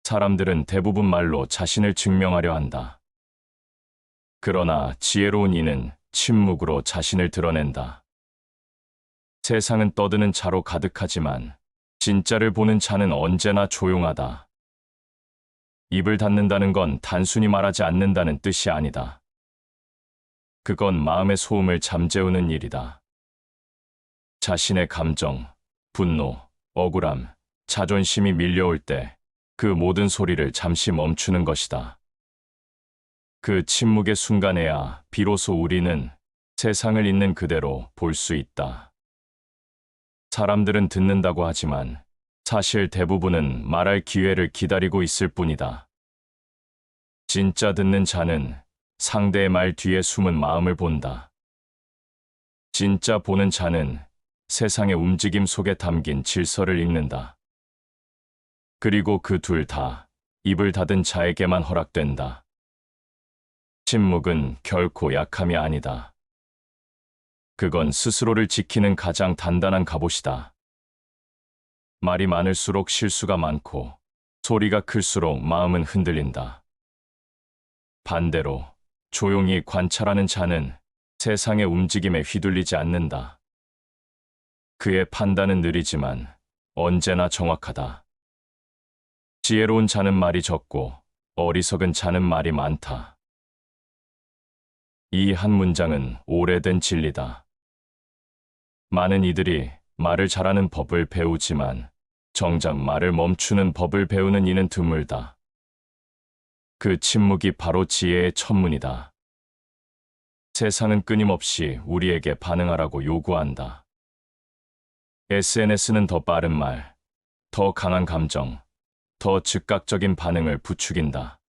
사람들은 대부분 말로 자신을 증명하려 한다. 그러나 지혜로운 이는 침묵으로 자신을 드러낸다. 세상은 떠드는 자로 가득하지만 진짜를 보는 자는 언제나 조용하다. 입을 닫는다는 건 단순히 말하지 않는다는 뜻이 아니다. 그건 마음의 소음을 잠재우는 일이다. 자신의 감정, 분노, 억울함, 자존심이 밀려올 때 그 모든 소리를 잠시 멈추는 것이다. 그 침묵의 순간에야 비로소 우리는 세상을 있는 그대로 볼 수 있다. 사람들은 듣는다고 하지만 사실 대부분은 말할 기회를 기다리고 있을 뿐이다. 진짜 듣는 자는 상대의 말 뒤에 숨은 마음을 본다. 진짜 보는 자는 세상의 움직임 속에 담긴 질서를 읽는다. 그리고 그 둘 다 입을 닫은 자에게만 허락된다. 침묵은 결코 약함이 아니다. 그건 스스로를 지키는 가장 단단한 갑옷이다. 말이 많을수록 실수가 많고 소리가 클수록 마음은 흔들린다. 반대로 조용히 관찰하는 자는 세상의 움직임에 휘둘리지 않는다. 그의 판단은 느리지만 언제나 정확하다. 지혜로운 자는 말이 적고 어리석은 자는 말이 많다. 이 한 문장은 오래된 진리다. 많은 이들이 말을 잘하는 법을 배우지만 정작 말을 멈추는 법을 배우는 이는 드물다. 그 침묵이 바로 지혜의 천문이다. 세상은 끊임없이 우리에게 반응하라고 요구한다. SNS는 더 빠른 말, 더 강한 감정, 더 즉각적인 반응을 부추긴다.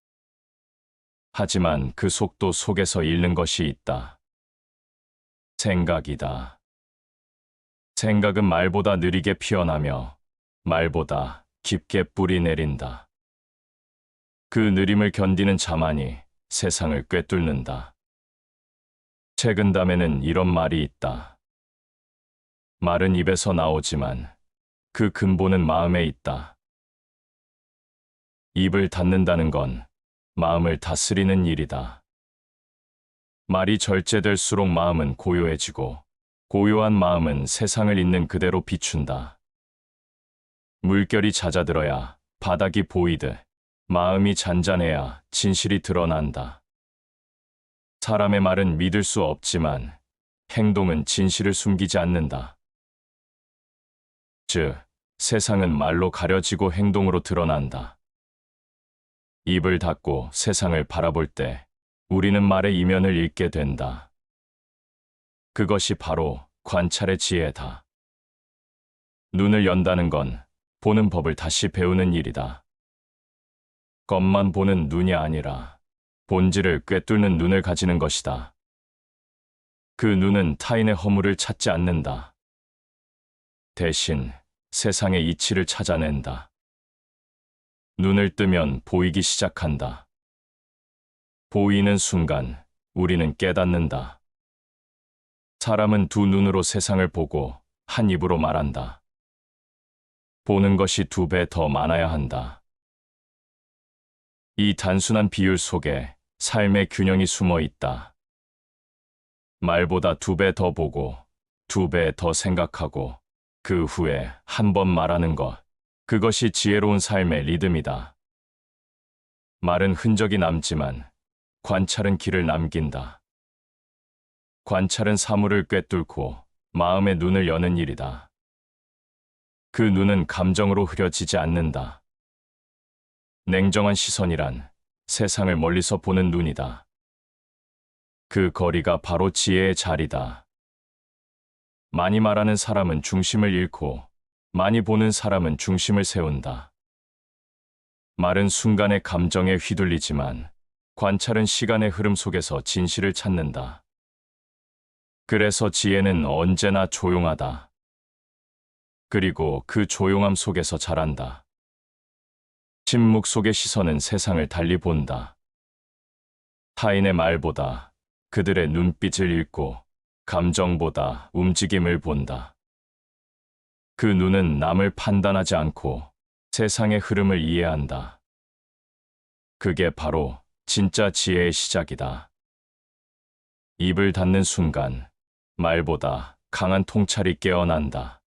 하지만 그 속도 속에서 잃는 것이 있다. 생각이다. 생각은 말보다 느리게 피어나며 말보다 깊게 뿌리 내린다. 그 느림을 견디는 자만이 세상을 꿰뚫는다. 책은담에는 이런 말이 있다. 말은 입에서 나오지만 그 근본은 마음에 있다. 입을 닫는다는 건 마음을 다스리는 일이다. 말이 절제될수록 마음은 고요해지고 고요한 마음은 세상을 있는 그대로 비춘다. 물결이 잦아들어야 바닥이 보이듯 마음이 잔잔해야 진실이 드러난다. 사람의 말은 믿을 수 없지만 행동은 진실을 숨기지 않는다. 즉, 세상은 말로 가려지고 행동으로 드러난다. 입을 닫고 세상을 바라볼 때 우리는 말의 이면을 읽게 된다. 그것이 바로 관찰의 지혜다. 눈을 연다는 건 보는 법을 다시 배우는 일이다. 겉만 보는 눈이 아니라 본질을 꿰뚫는 눈을 가지는 것이다. 그 눈은 타인의 허물을 찾지 않는다. 대신 세상의 이치를 찾아낸다. 눈을 뜨면 보이기 시작한다. 보이는 순간 우리는 깨닫는다. 사람은 두 눈으로 세상을 보고 한 입으로 말한다. 보는 것이 2배 더 많아야 한다. 이 단순한 비율 속에 삶의 균형이 숨어 있다. 말보다 2배 더 보고 2배 더 생각하고 그 후에 한 번 말하는 것. 그것이 지혜로운 삶의 리듬이다. 말은 흔적이 남지만 관찰은 길을 남긴다. 관찰은 사물을 꿰뚫고 마음의 눈을 여는 일이다. 그 눈은 감정으로 흐려지지 않는다. 냉정한 시선이란 세상을 멀리서 보는 눈이다. 그 거리가 바로 지혜의 자리다. 많이 말하는 사람은 중심을 잃고 많이 보는 사람은 중심을 세운다. 말은 순간의 감정에 휘둘리지만 관찰은 시간의 흐름 속에서 진실을 찾는다. 그래서 지혜는 언제나 조용하다. 그리고 그 조용함 속에서 자란다. 침묵 속의 시선은 세상을 달리 본다. 타인의 말보다 그들의 눈빛을 읽고 감정보다 움직임을 본다. 그 눈은 남을 판단하지 않고 세상의 흐름을 이해한다. 그게 바로 진짜 지혜의 시작이다. 입을 닫는 순간 말보다 강한 통찰이 깨어난다.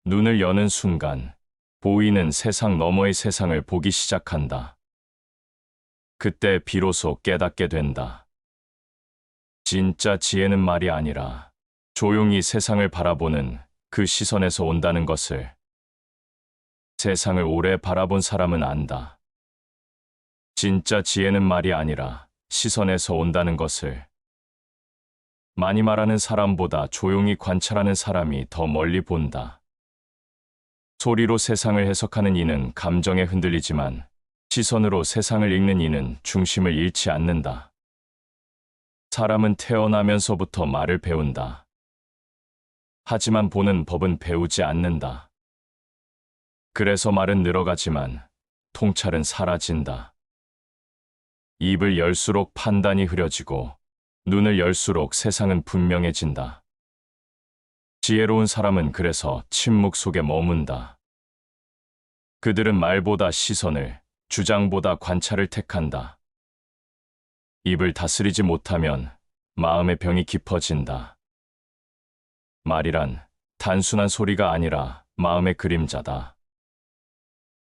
눈을 여는 순간 보이는 세상 너머의 세상을 보기 시작한다. 그때 비로소 깨닫게 된다. 진짜 지혜는 말이 아니라 조용히 세상을 바라보는 그 시선에서 온다는 것을. 세상을 오래 바라본 사람은 안다. 진짜 지혜는 말이 아니라 시선에서 온다는 것을. 많이 말하는 사람보다 조용히 관찰하는 사람이 더 멀리 본다. 소리로 세상을 해석하는 이는 감정에 흔들리지만 시선으로 세상을 읽는 이는 중심을 잃지 않는다. 사람은 태어나면서부터 말을 배운다. 하지만 보는 법은 배우지 않는다. 그래서 말은 늘어가지만 통찰은 사라진다. 입을 열수록 판단이 흐려지고 눈을 열수록 세상은 분명해진다. 지혜로운 사람은 그래서 침묵 속에 머문다. 그들은 말보다 시선을, 주장보다 관찰을 택한다. 입을 다스리지 못하면 마음의 병이 깊어진다. 말이란 단순한 소리가 아니라 마음의 그림자다.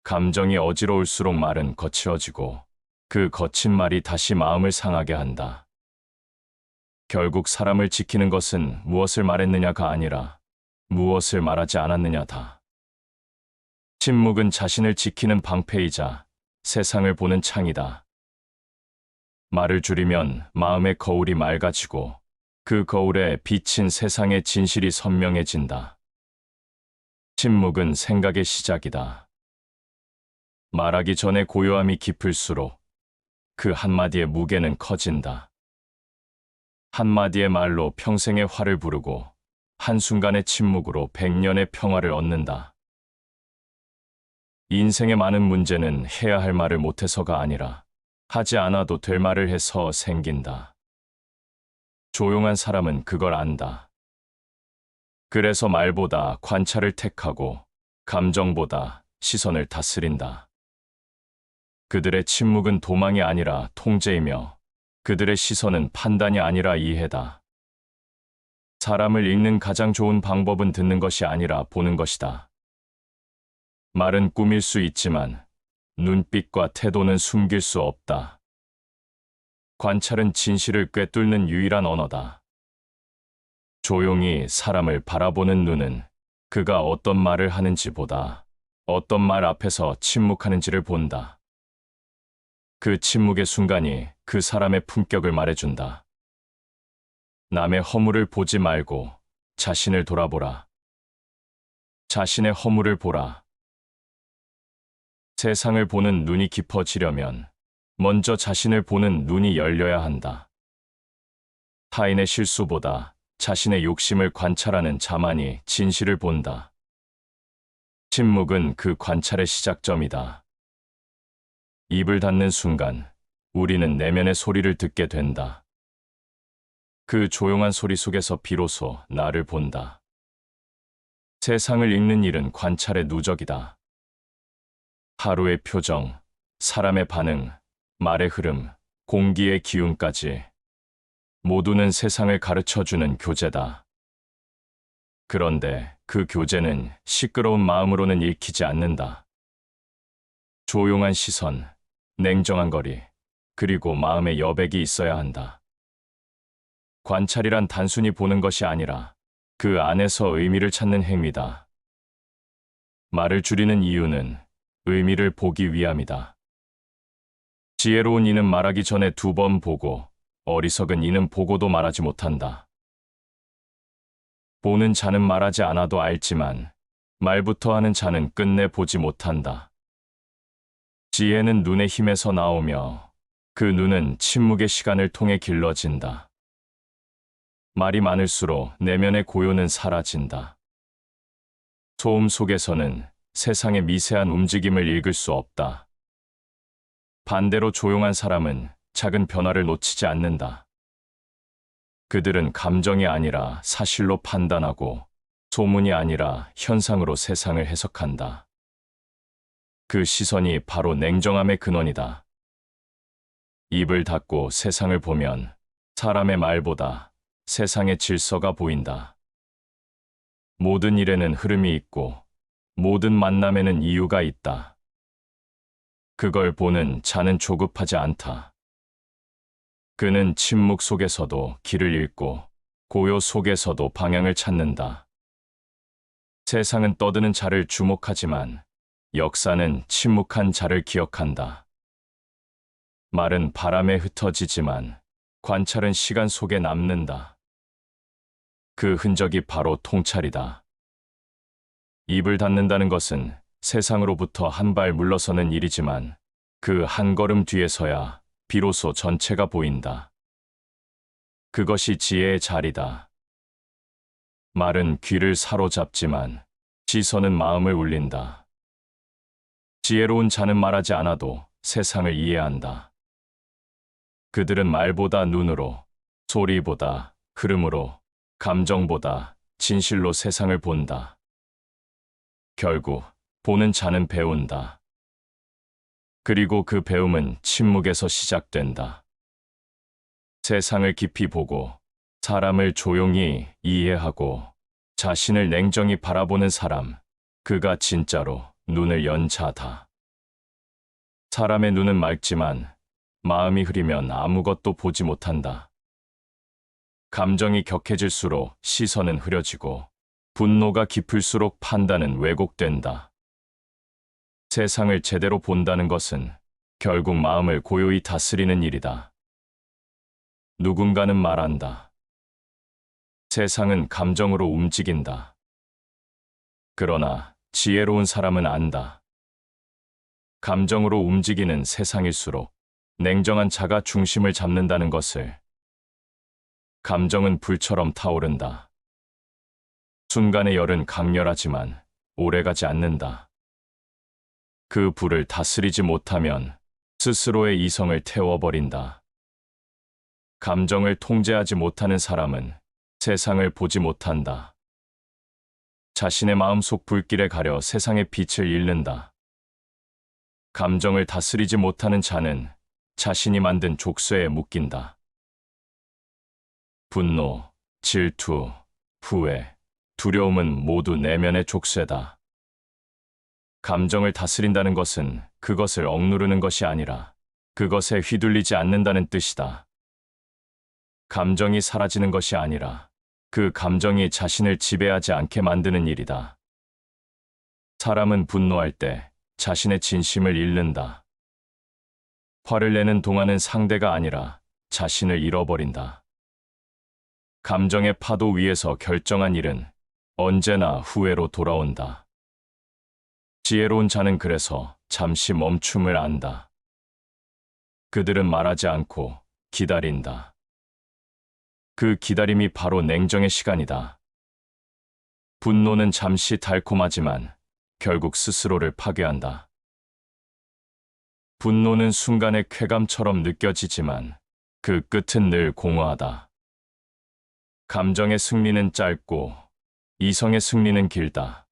감정이 어지러울수록 말은 거칠어지고 그 거친 말이 다시 마음을 상하게 한다. 결국 사람을 지키는 것은 무엇을 말했느냐가 아니라 무엇을 말하지 않았느냐다. 침묵은 자신을 지키는 방패이자 세상을 보는 창이다. 말을 줄이면 마음의 거울이 맑아지고 그 거울에 비친 세상의 진실이 선명해진다. 침묵은 생각의 시작이다. 말하기 전에 고요함이 깊을수록 그 한마디의 무게는 커진다. 한마디의 말로 평생의 화를 부르고 한순간의 침묵으로 100년의 평화를 얻는다. 인생의 많은 문제는 해야 할 말을 못해서가 아니라 하지 않아도 될 말을 해서 생긴다. 조용한 사람은 그걸 안다. 그래서 말보다 관찰을 택하고 감정보다 시선을 다스린다. 그들의 침묵은 도망이 아니라 통제이며 그들의 시선은 판단이 아니라 이해다. 사람을 읽는 가장 좋은 방법은 듣는 것이 아니라 보는 것이다. 말은 꾸밀 수 있지만 눈빛과 태도는 숨길 수 없다. 관찰은 진실을 꿰뚫는 유일한 언어다. 조용히 사람을 바라보는 눈은 그가 어떤 말을 하는지보다 어떤 말 앞에서 침묵하는지를 본다. 그 침묵의 순간이 그 사람의 품격을 말해준다. 남의 허물을 보지 말고 자신을 돌아보라. 자신의 허물을 보라. 세상을 보는 눈이 깊어지려면 먼저 자신을 보는 눈이 열려야 한다. 타인의 실수보다 자신의 욕심을 관찰하는 자만이 진실을 본다. 침묵은 그 관찰의 시작점이다. 입을 닫는 순간 우리는 내면의 소리를 듣게 된다. 그 조용한 소리 속에서 비로소 나를 본다. 세상을 읽는 일은 관찰의 누적이다. 하루의 표정, 사람의 반응, 말의 흐름, 공기의 기운까지 모두는 세상을 가르쳐주는 교재다. 그런데 그 교재는 시끄러운 마음으로는 읽히지 않는다. 조용한 시선, 냉정한 거리, 그리고 마음의 여백이 있어야 한다. 관찰이란 단순히 보는 것이 아니라 그 안에서 의미를 찾는 행위다. 말을 줄이는 이유는 의미를 보기 위함이다. 지혜로운 이는 말하기 전에 2번 보고 어리석은 이는 보고도 말하지 못한다. 보는 자는 말하지 않아도 알지만 말부터 하는 자는 끝내 보지 못한다. 지혜는 눈의 힘에서 나오며 그 눈은 침묵의 시간을 통해 길러진다. 말이 많을수록 내면의 고요는 사라진다. 소음 속에서는 세상의 미세한 움직임을 읽을 수 없다. 반대로 조용한 사람은 작은 변화를 놓치지 않는다. 그들은 감정이 아니라 사실로 판단하고 소문이 아니라 현상으로 세상을 해석한다. 그 시선이 바로 냉정함의 근원이다. 입을 닫고 세상을 보면 사람의 말보다 세상의 질서가 보인다. 모든 일에는 흐름이 있고 모든 만남에는 이유가 있다. 그걸 보는 자는 조급하지 않다. 그는 침묵 속에서도 길을 잃고 고요 속에서도 방향을 찾는다. 세상은 떠드는 자를 주목하지만 역사는 침묵한 자를 기억한다. 말은 바람에 흩어지지만 관찰은 시간 속에 남는다. 그 흔적이 바로 통찰이다. 입을 닫는다는 것은 세상으로부터 한 발 물러서는 일이지만 그 한 걸음 뒤에서야 비로소 전체가 보인다. 그것이 지혜의 자리다. 말은 귀를 사로잡지만 시선은 마음을 울린다. 지혜로운 자는 말하지 않아도 세상을 이해한다. 그들은 말보다 눈으로, 소리보다 흐름으로, 감정보다 진실로 세상을 본다. 결국 보는 자는 배운다. 그리고 그 배움은 침묵에서 시작된다. 세상을 깊이 보고 사람을 조용히 이해하고 자신을 냉정히 바라보는 사람, 그가 진짜로 눈을 연 자다. 사람의 눈은 맑지만 마음이 흐리면 아무것도 보지 못한다. 감정이 격해질수록 시선은 흐려지고 분노가 깊을수록 판단은 왜곡된다. 세상을 제대로 본다는 것은 결국 마음을 고요히 다스리는 일이다. 누군가는 말한다. 세상은 감정으로 움직인다. 그러나 지혜로운 사람은 안다. 감정으로 움직이는 세상일수록 냉정한 자가 중심을 잡는다는 것을. 감정은 불처럼 타오른다. 순간의 열은 강렬하지만 오래가지 않는다. 그 불을 다스리지 못하면 스스로의 이성을 태워버린다. 감정을 통제하지 못하는 사람은 세상을 보지 못한다. 자신의 마음속 불길에 가려 세상의 빛을 잃는다. 감정을 다스리지 못하는 자는 자신이 만든 족쇄에 묶인다. 분노, 질투, 후회, 두려움은 모두 내면의 족쇄다. 감정을 다스린다는 것은 그것을 억누르는 것이 아니라 그것에 휘둘리지 않는다는 뜻이다. 감정이 사라지는 것이 아니라 그 감정이 자신을 지배하지 않게 만드는 일이다. 사람은 분노할 때 자신의 진심을 잃는다. 화를 내는 동안은 상대가 아니라 자신을 잃어버린다. 감정의 파도 위에서 결정한 일은 언제나 후회로 돌아온다. 지혜로운 자는 그래서 잠시 멈춤을 안다. 그들은 말하지 않고 기다린다. 그 기다림이 바로 냉정의 시간이다. 분노는 잠시 달콤하지만 결국 스스로를 파괴한다. 분노는 순간의 쾌감처럼 느껴지지만 그 끝은 늘 공허하다. 감정의 승리는 짧고 이성의 승리는 길다.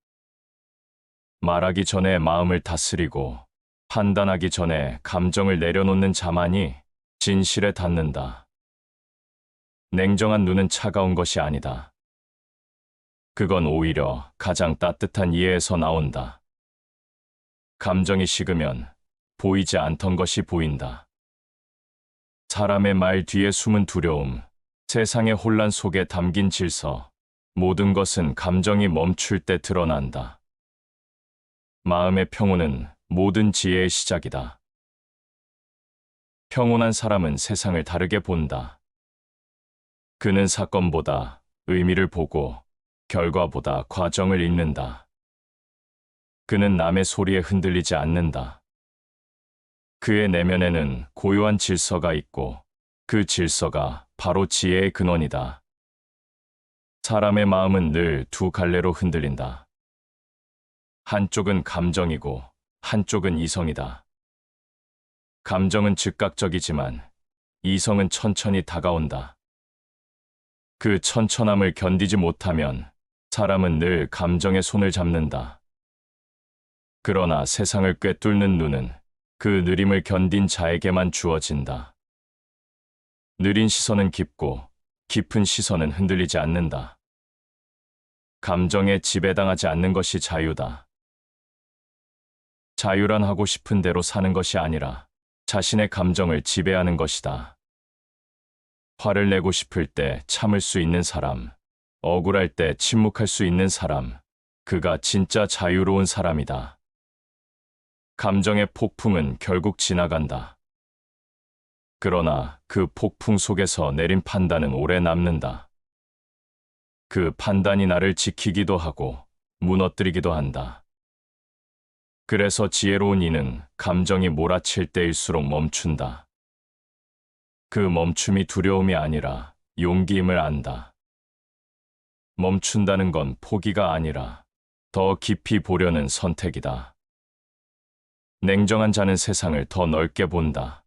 말하기 전에 마음을 다스리고 판단하기 전에 감정을 내려놓는 자만이 진실에 닿는다. 냉정한 눈은 차가운 것이 아니다. 그건 오히려 가장 따뜻한 이해에서 나온다. 감정이 식으면 보이지 않던 것이 보인다. 사람의 말 뒤에 숨은 두려움, 세상의 혼란 속에 담긴 질서, 모든 것은 감정이 멈출 때 드러난다. 마음의 평온은 모든 지혜의 시작이다. 평온한 사람은 세상을 다르게 본다. 그는 사건보다 의미를 보고 결과보다 과정을 읽는다. 그는 남의 소리에 흔들리지 않는다. 그의 내면에는 고요한 질서가 있고 그 질서가 바로 지혜의 근원이다. 사람의 마음은 늘 두 갈래로 흔들린다. 한쪽은 감정이고 한쪽은 이성이다. 감정은 즉각적이지만 이성은 천천히 다가온다. 그 천천함을 견디지 못하면 사람은 늘 감정의 손을 잡는다. 그러나 세상을 꿰뚫는 눈은 그 느림을 견딘 자에게만 주어진다. 느린 시선은 깊고 깊은 시선은 흔들리지 않는다. 감정에 지배당하지 않는 것이 자유다. 자유란 하고 싶은 대로 사는 것이 아니라 자신의 감정을 지배하는 것이다. 화를 내고 싶을 때 참을 수 있는 사람, 억울할 때 침묵할 수 있는 사람, 그가 진짜 자유로운 사람이다. 감정의 폭풍은 결국 지나간다. 그러나 그 폭풍 속에서 내린 판단은 오래 남는다. 그 판단이 나를 지키기도 하고 무너뜨리기도 한다. 그래서 지혜로운 이는 감정이 몰아칠 때일수록 멈춘다. 그 멈춤이 두려움이 아니라 용기임을 안다. 멈춘다는 건 포기가 아니라 더 깊이 보려는 선택이다. 냉정한 자는 세상을 더 넓게 본다.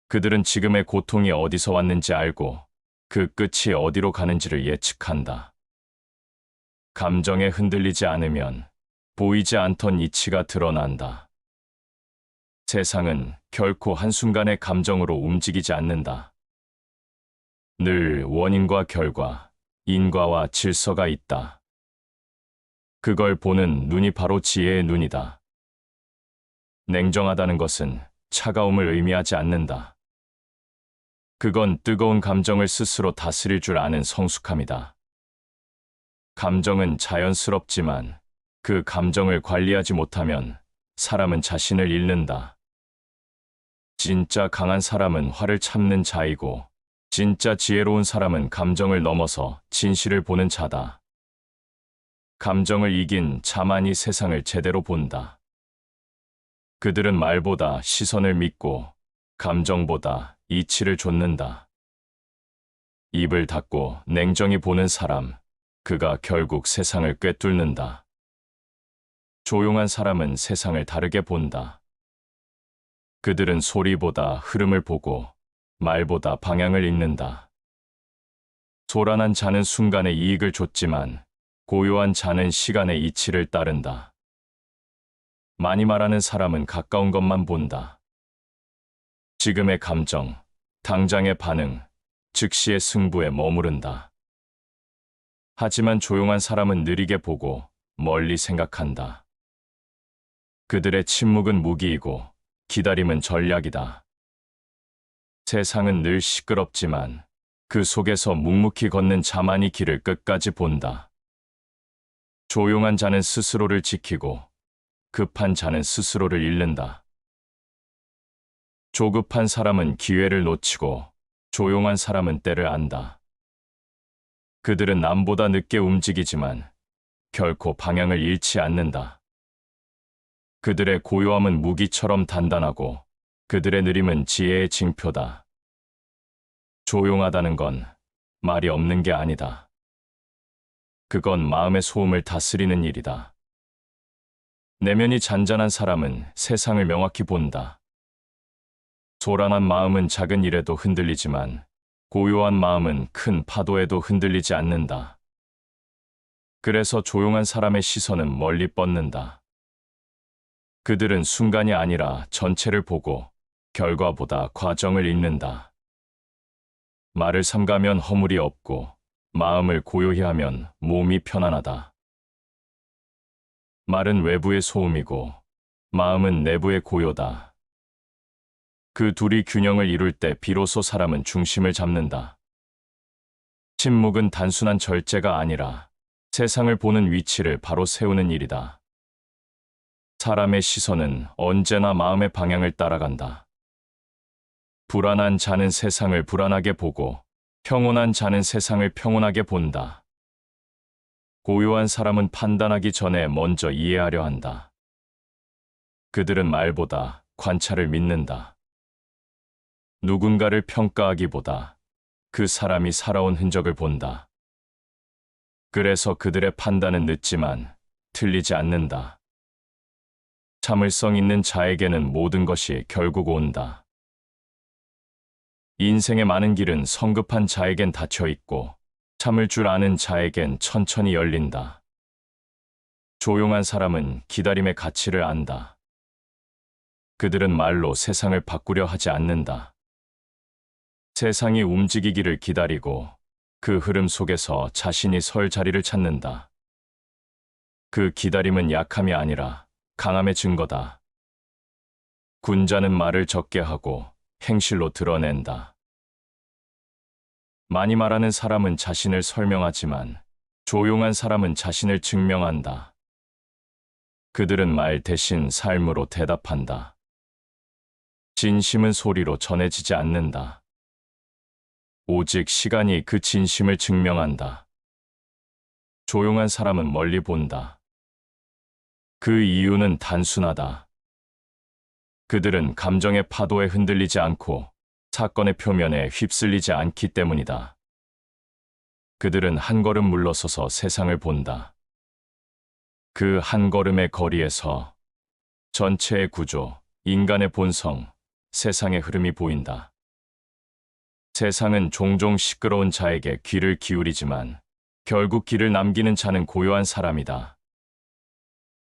그들은 지금의 고통이 어디서 왔는지 알고 그 끝이 어디로 가는지를 예측한다. 감정에 흔들리지 않으면 보이지 않던 이치가 드러난다. 세상은 결코 한순간의 감정으로 움직이지 않는다. 늘 원인과 결과, 인과와 질서가 있다. 그걸 보는 눈이 바로 지혜의 눈이다. 냉정하다는 것은 차가움을 의미하지 않는다. 그건 뜨거운 감정을 스스로 다스릴 줄 아는 성숙함이다. 감정은 자연스럽지만 그 감정을 관리하지 못하면 사람은 자신을 잃는다. 진짜 강한 사람은 화를 참는 자이고 진짜 지혜로운 사람은 감정을 넘어서 진실을 보는 자다. 감정을 이긴 자만이 세상을 제대로 본다. 그들은 말보다 시선을 믿고 감정보다 이치를 좇는다. 입을 닫고 냉정히 보는 사람, 그가 결국 세상을 꿰뚫는다. 조용한 사람은 세상을 다르게 본다. 그들은 소리보다 흐름을 보고 말보다 방향을 읽는다. 소란한 자는 순간의 이익을 좇지만 고요한 자는 시간의 이치를 따른다. 많이 말하는 사람은 가까운 것만 본다. 지금의 감정, 당장의 반응, 즉시의 승부에 머무른다. 하지만 조용한 사람은 느리게 보고 멀리 생각한다. 그들의 침묵은 무기이고 기다림은 전략이다. 세상은 늘 시끄럽지만 그 속에서 묵묵히 걷는 자만이 길을 끝까지 본다. 조용한 자는 스스로를 지키고 급한 자는 스스로를 잃는다. 조급한 사람은 기회를 놓치고 조용한 사람은 때를 안다. 그들은 남보다 늦게 움직이지만 결코 방향을 잃지 않는다. 그들의 고요함은 무기처럼 단단하고 그들의 느림은 지혜의 징표다. 조용하다는 건 말이 없는 게 아니다. 그건 마음의 소음을 다스리는 일이다. 내면이 잔잔한 사람은 세상을 명확히 본다. 소란한 마음은 작은 일에도 흔들리지만 고요한 마음은 큰 파도에도 흔들리지 않는다. 그래서 조용한 사람의 시선은 멀리 뻗는다. 그들은 순간이 아니라 전체를 보고 결과보다 과정을 읽는다. 말을 삼가면 허물이 없고 마음을 고요히 하면 몸이 편안하다. 말은 외부의 소음이고 마음은 내부의 고요다. 그 둘이 균형을 이룰 때 비로소 사람은 중심을 잡는다. 침묵은 단순한 절제가 아니라 세상을 보는 위치를 바로 세우는 일이다. 사람의 시선은 언제나 마음의 방향을 따라간다. 불안한 자는 세상을 불안하게 보고 평온한 자는 세상을 평온하게 본다. 고요한 사람은 판단하기 전에 먼저 이해하려 한다. 그들은 말보다 관찰을 믿는다. 누군가를 평가하기보다 그 사람이 살아온 흔적을 본다. 그래서 그들의 판단은 늦지만 틀리지 않는다. 참을성 있는 자에게는 모든 것이 결국 온다. 인생의 많은 길은 성급한 자에겐 닫혀 있고 참을 줄 아는 자에겐 천천히 열린다. 조용한 사람은 기다림의 가치를 안다. 그들은 말로 세상을 바꾸려 하지 않는다. 세상이 움직이기를 기다리고 그 흐름 속에서 자신이 설 자리를 찾는다. 그 기다림은 약함이 아니라 강함의 증거다. 군자는 말을 적게 하고 행실로 드러낸다. 많이 말하는 사람은 자신을 설명하지만 조용한 사람은 자신을 증명한다. 그들은 말 대신 삶으로 대답한다. 진심은 소리로 전해지지 않는다. 오직 시간이 그 진심을 증명한다. 조용한 사람은 멀리 본다. 그 이유는 단순하다. 그들은 감정의 파도에 흔들리지 않고 사건의 표면에 휩쓸리지 않기 때문이다. 그들은 한 걸음 물러서서 세상을 본다. 그 한 걸음의 거리에서 전체의 구조, 인간의 본성, 세상의 흐름이 보인다. 세상은 종종 시끄러운 자에게 귀를 기울이지만 결국 길을 남기는 자는 고요한 사람이다.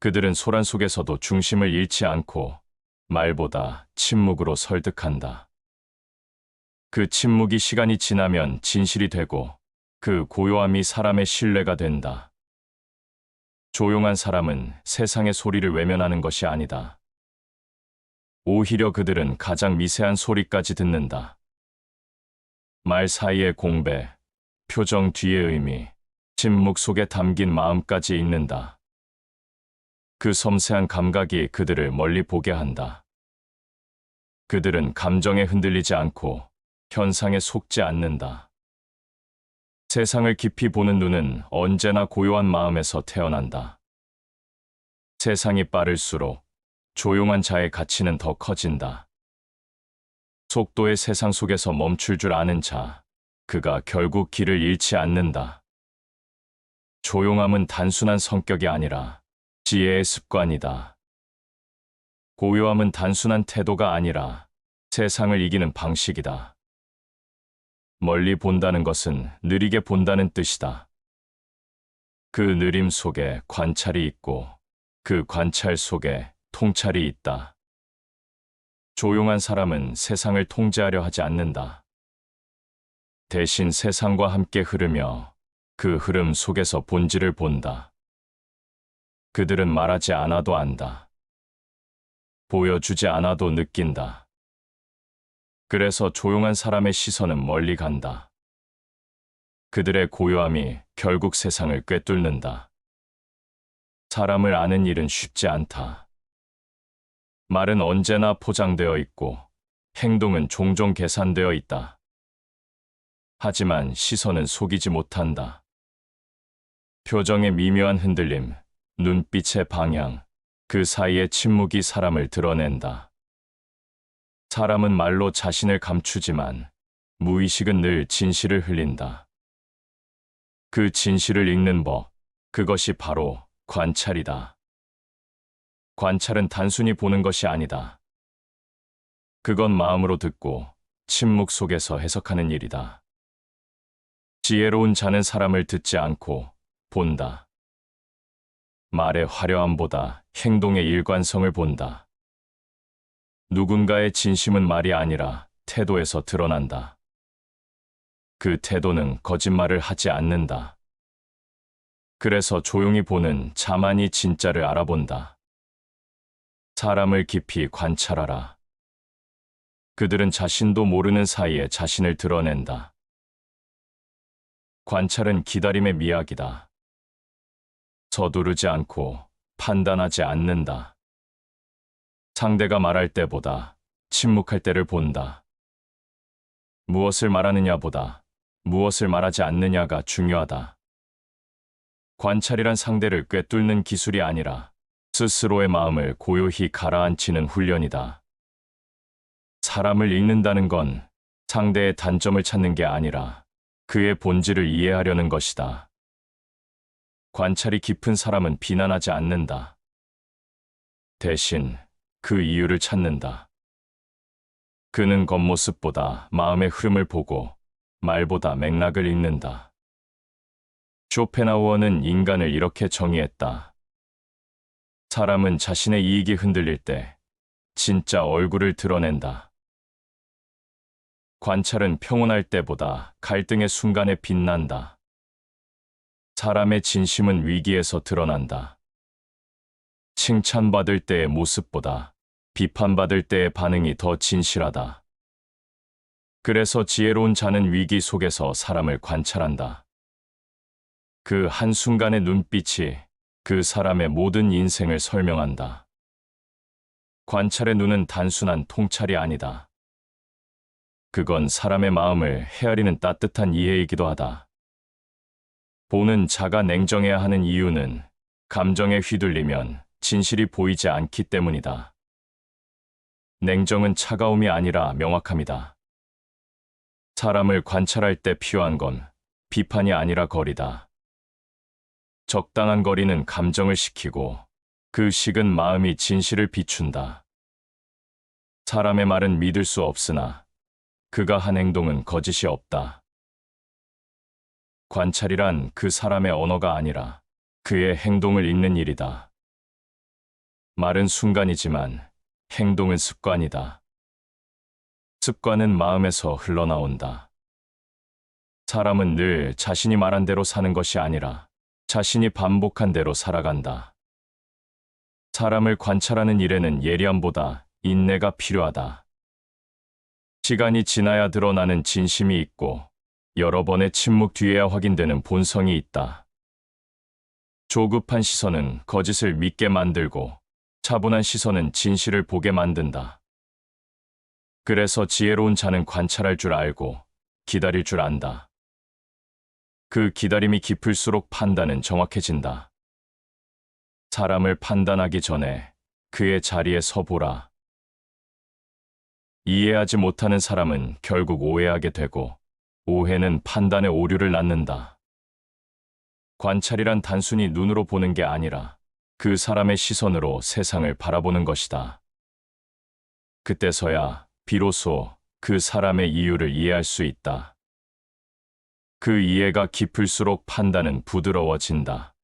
그들은 소란 속에서도 중심을 잃지 않고 말보다 침묵으로 설득한다. 그 침묵이 시간이 지나면 진실이 되고 그 고요함이 사람의 신뢰가 된다. 조용한 사람은 세상의 소리를 외면하는 것이 아니다. 오히려 그들은 가장 미세한 소리까지 듣는다. 말 사이의 공배, 표정 뒤의 의미, 침묵 속에 담긴 마음까지 읽는다. 그 섬세한 감각이 그들을 멀리 보게 한다. 그들은 감정에 흔들리지 않고 현상에 속지 않는다. 세상을 깊이 보는 눈은 언제나 고요한 마음에서 태어난다. 세상이 빠를수록 조용한 자의 가치는 더 커진다. 속도의 세상 속에서 멈출 줄 아는 자, 그가 결국 길을 잃지 않는다. 조용함은 단순한 성격이 아니라 지혜의 습관이다. 고요함은 단순한 태도가 아니라 세상을 이기는 방식이다. 멀리 본다는 것은 느리게 본다는 뜻이다. 그 느림 속에 관찰이 있고 그 관찰 속에 통찰이 있다. 조용한 사람은 세상을 통제하려 하지 않는다. 대신 세상과 함께 흐르며 그 흐름 속에서 본질을 본다. 그들은 말하지 않아도 안다. 보여주지 않아도 느낀다. 그래서 조용한 사람의 시선은 멀리 간다. 그들의 고요함이 결국 세상을 꿰뚫는다. 사람을 아는 일은 쉽지 않다. 말은 언제나 포장되어 있고 행동은 종종 계산되어 있다. 하지만 시선은 속이지 못한다. 표정의 미묘한 흔들림, 눈빛의 방향, 그 사이의 침묵이 사람을 드러낸다. 사람은 말로 자신을 감추지만 무의식은 늘 진실을 흘린다. 그 진실을 읽는 법, 그것이 바로 관찰이다. 관찰은 단순히 보는 것이 아니다. 그건 마음으로 듣고 침묵 속에서 해석하는 일이다. 지혜로운 자는 사람을 듣지 않고 본다. 말의 화려함보다 행동의 일관성을 본다. 누군가의 진심은 말이 아니라 태도에서 드러난다. 그 태도는 거짓말을 하지 않는다. 그래서 조용히 보는 자만이 진짜를 알아본다. 사람을 깊이 관찰하라. 그들은 자신도 모르는 사이에 자신을 드러낸다. 관찰은 기다림의 미학이다. 서두르지 않고 판단하지 않는다. 상대가 말할 때보다 침묵할 때를 본다. 무엇을 말하느냐보다 무엇을 말하지 않느냐가 중요하다. 관찰이란 상대를 꿰뚫는 기술이 아니라 스스로의 마음을 고요히 가라앉히는 훈련이다. 사람을 읽는다는 건 상대의 단점을 찾는 게 아니라 그의 본질을 이해하려는 것이다. 관찰이 깊은 사람은 비난하지 않는다. 대신 그 이유를 찾는다. 그는 겉모습보다 마음의 흐름을 보고 말보다 맥락을 읽는다. 쇼펜하우어는 인간을 이렇게 정의했다. 사람은 자신의 이익이 흔들릴 때 진짜 얼굴을 드러낸다. 관찰은 평온할 때보다 갈등의 순간에 빛난다. 사람의 진심은 위기에서 드러난다. 칭찬받을 때의 모습보다 비판받을 때의 반응이 더 진실하다. 그래서 지혜로운 자는 위기 속에서 사람을 관찰한다. 그 한순간의 눈빛이 그 사람의 모든 인생을 설명한다. 관찰의 눈은 단순한 통찰이 아니다. 그건 사람의 마음을 헤아리는 따뜻한 이해이기도 하다. 보는 자가 냉정해야 하는 이유는 감정에 휘둘리면 진실이 보이지 않기 때문이다. 냉정은 차가움이 아니라 명확함이다. 사람을 관찰할 때 필요한 건 비판이 아니라 거리다. 적당한 거리는 감정을 식히고 그 식은 마음이 진실을 비춘다. 사람의 말은 믿을 수 없으나 그가 한 행동은 거짓이 없다. 관찰이란 그 사람의 언어가 아니라 그의 행동을 읽는 일이다. 말은 순간이지만 행동은 습관이다. 습관은 마음에서 흘러나온다. 사람은 늘 자신이 말한 대로 사는 것이 아니라 자신이 반복한 대로 살아간다. 사람을 관찰하는 일에는 예리함보다 인내가 필요하다. 시간이 지나야 드러나는 진심이 있고 여러 번의 침묵 뒤에야 확인되는 본성이 있다. 조급한 시선은 거짓을 믿게 만들고 차분한 시선은 진실을 보게 만든다. 그래서 지혜로운 자는 관찰할 줄 알고 기다릴 줄 안다. 그 기다림이 깊을수록 판단은 정확해진다. 사람을 판단하기 전에 그의 자리에 서보라. 이해하지 못하는 사람은 결국 오해하게 되고 오해는 판단의 오류를 낳는다. 관찰이란 단순히 눈으로 보는 게 아니라 그 사람의 시선으로 세상을 바라보는 것이다. 그때서야 비로소 그 사람의 이유를 이해할 수 있다. 그 이해가 깊을수록 판단은 부드러워진다.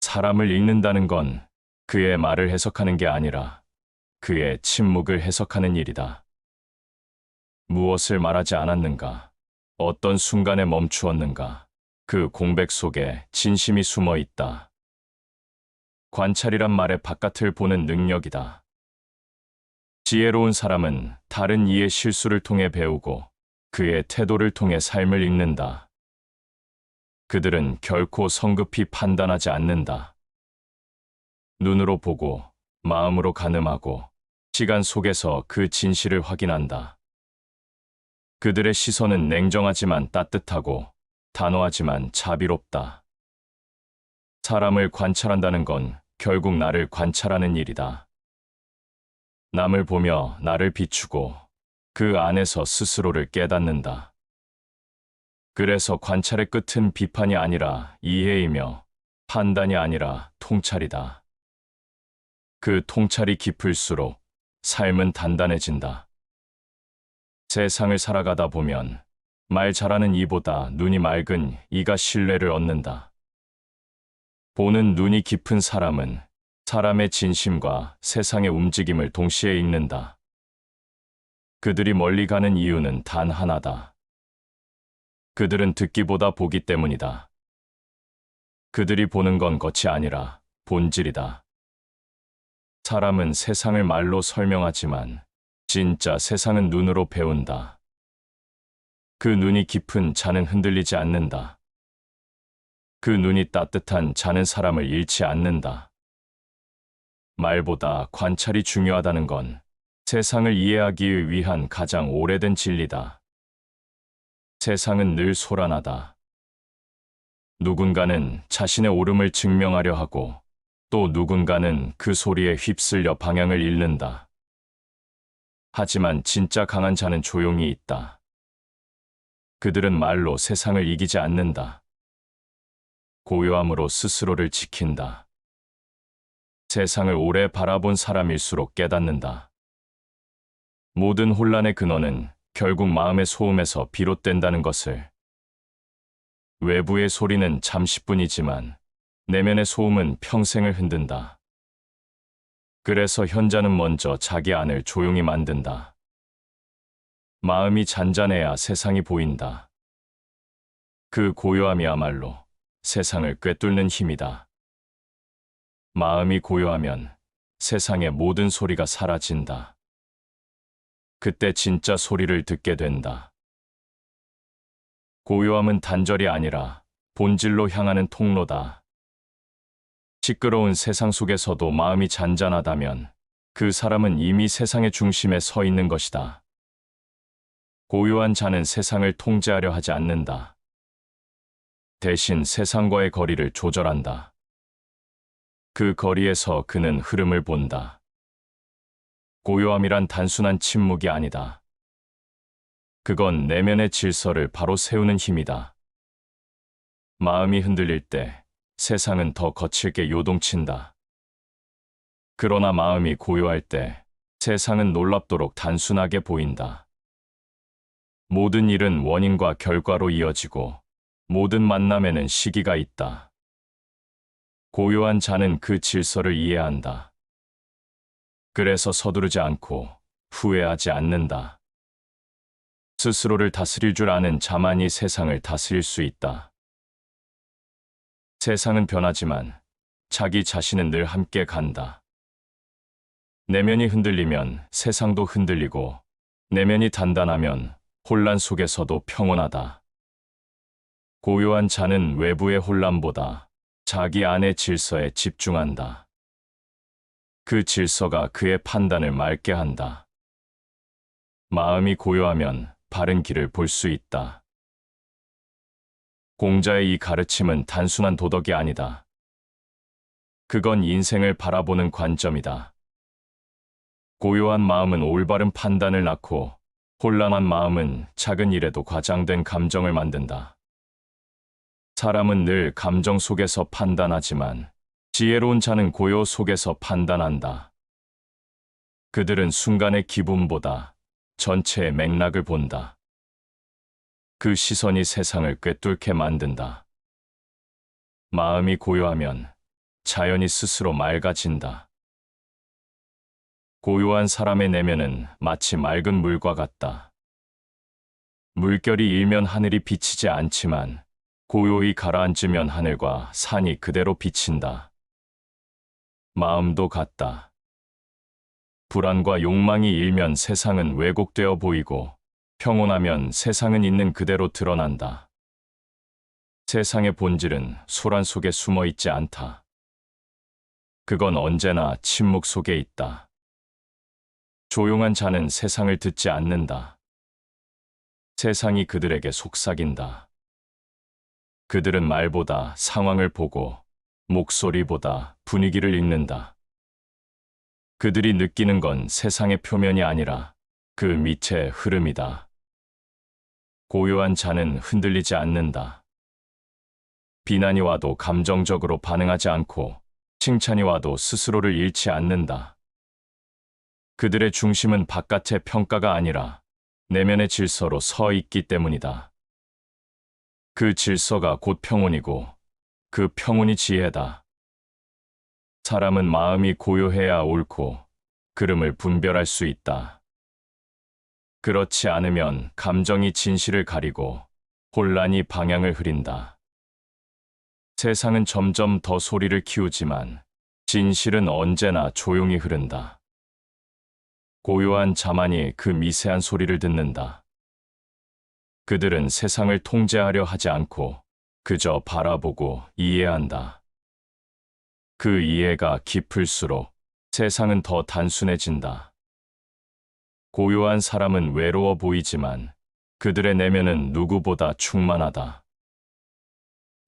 사람을 읽는다는 건 그의 말을 해석하는 게 아니라 그의 침묵을 해석하는 일이다. 무엇을 말하지 않았는가? 어떤 순간에 멈추었는가? 그 공백 속에 진심이 숨어 있다. 관찰이란 말의 바깥을 보는 능력이다. 지혜로운 사람은 다른 이의 실수를 통해 배우고 그의 태도를 통해 삶을 읽는다. 그들은 결코 성급히 판단하지 않는다. 눈으로 보고 마음으로 가늠하고 시간 속에서 그 진실을 확인한다. 그들의 시선은 냉정하지만 따뜻하고 단호하지만 자비롭다. 사람을 관찰한다는 건 결국 나를 관찰하는 일이다. 남을 보며 나를 비추고 그 안에서 스스로를 깨닫는다. 그래서 관찰의 끝은 비판이 아니라 이해이며 판단이 아니라 통찰이다. 그 통찰이 깊을수록 삶은 단단해진다. 세상을 살아가다 보면 말 잘하는 이보다 눈이 맑은 이가 신뢰를 얻는다. 보는 눈이 깊은 사람은 사람의 진심과 세상의 움직임을 동시에 읽는다. 그들이 멀리 가는 이유는 단 하나다. 그들은 듣기보다 보기 때문이다. 그들이 보는 건 겉이 아니라 본질이다. 사람은 세상을 말로 설명하지만 진짜 세상은 눈으로 배운다. 그 눈이 깊은 자는 흔들리지 않는다. 그 눈이 따뜻한 자는 사람을 잃지 않는다. 말보다 관찰이 중요하다는 건 세상을 이해하기 위한 가장 오래된 진리다. 세상은 늘 소란하다. 누군가는 자신의 옳음을 증명하려 하고 또 누군가는 그 소리에 휩쓸려 방향을 잃는다. 하지만 진짜 강한 자는 조용히 있다. 그들은 말로 세상을 이기지 않는다. 고요함으로 스스로를 지킨다. 세상을 오래 바라본 사람일수록 깨닫는다. 모든 혼란의 근원은 결국 마음의 소음에서 비롯된다는 것을. 외부의 소리는 잠시뿐이지만 내면의 소음은 평생을 흔든다. 그래서 현자는 먼저 자기 안을 조용히 만든다. 마음이 잔잔해야 세상이 보인다. 그 고요함이야말로 세상을 꿰뚫는 힘이다. 마음이 고요하면 세상의 모든 소리가 사라진다. 그때 진짜 소리를 듣게 된다. 고요함은 단절이 아니라 본질로 향하는 통로다. 시끄러운 세상 속에서도 마음이 잔잔하다면 그 사람은 이미 세상의 중심에 서 있는 것이다. 고요한 자는 세상을 통제하려 하지 않는다. 대신 세상과의 거리를 조절한다. 그 거리에서 그는 흐름을 본다. 고요함이란 단순한 침묵이 아니다. 그건 내면의 질서를 바로 세우는 힘이다. 마음이 흔들릴 때 세상은 더 거칠게 요동친다. 그러나 마음이 고요할 때 세상은 놀랍도록 단순하게 보인다. 모든 일은 원인과 결과로 이어지고 모든 만남에는 시기가 있다. 고요한 자는 그 질서를 이해한다. 그래서 서두르지 않고 후회하지 않는다. 스스로를 다스릴 줄 아는 자만이 세상을 다스릴 수 있다. 세상은 변하지만 자기 자신은 늘 함께 간다. 내면이 흔들리면 세상도 흔들리고 내면이 단단하면 혼란 속에서도 평온하다. 고요한 자는 외부의 혼란보다 자기 안의 질서에 집중한다. 그 질서가 그의 판단을 맑게 한다. 마음이 고요하면 바른 길을 볼 수 있다. 공자의 이 가르침은 단순한 도덕이 아니다. 그건 인생을 바라보는 관점이다. 고요한 마음은 올바른 판단을 낳고 혼란한 마음은 작은 일에도 과장된 감정을 만든다. 사람은 늘 감정 속에서 판단하지만 지혜로운 자는 고요 속에서 판단한다. 그들은 순간의 기분보다 전체의 맥락을 본다. 그 시선이 세상을 꿰뚫게 만든다. 마음이 고요하면 자연이 스스로 맑아진다. 고요한 사람의 내면은 마치 맑은 물과 같다. 물결이 일면 하늘이 비치지 않지만 고요히 가라앉으면 하늘과 산이 그대로 비친다. 마음도 같다. 불안과 욕망이 일면 세상은 왜곡되어 보이고 평온하면 세상은 있는 그대로 드러난다. 세상의 본질은 소란 속에 숨어 있지 않다. 그건 언제나 침묵 속에 있다. 조용한 자는 세상을 듣지 않는다. 세상이 그들에게 속삭인다. 그들은 말보다 상황을 보고 목소리보다 분위기를 읽는다. 그들이 느끼는 건 세상의 표면이 아니라 그 밑의 흐름이다. 고요한 자는 흔들리지 않는다. 비난이 와도 감정적으로 반응하지 않고 칭찬이 와도 스스로를 잃지 않는다. 그들의 중심은 바깥의 평가가 아니라 내면의 질서로 서 있기 때문이다. 그 질서가 곧 평온이고 그 평온이 지혜다. 사람은 마음이 고요해야 옳고 그름을 분별할 수 있다. 그렇지 않으면 감정이 진실을 가리고 혼란이 방향을 흐린다. 세상은 점점 더 소리를 키우지만 진실은 언제나 조용히 흐른다. 고요한 자만이 그 미세한 소리를 듣는다. 그들은 세상을 통제하려 하지 않고 그저 바라보고 이해한다. 그 이해가 깊을수록 세상은 더 단순해진다. 고요한 사람은 외로워 보이지만 그들의 내면은 누구보다 충만하다.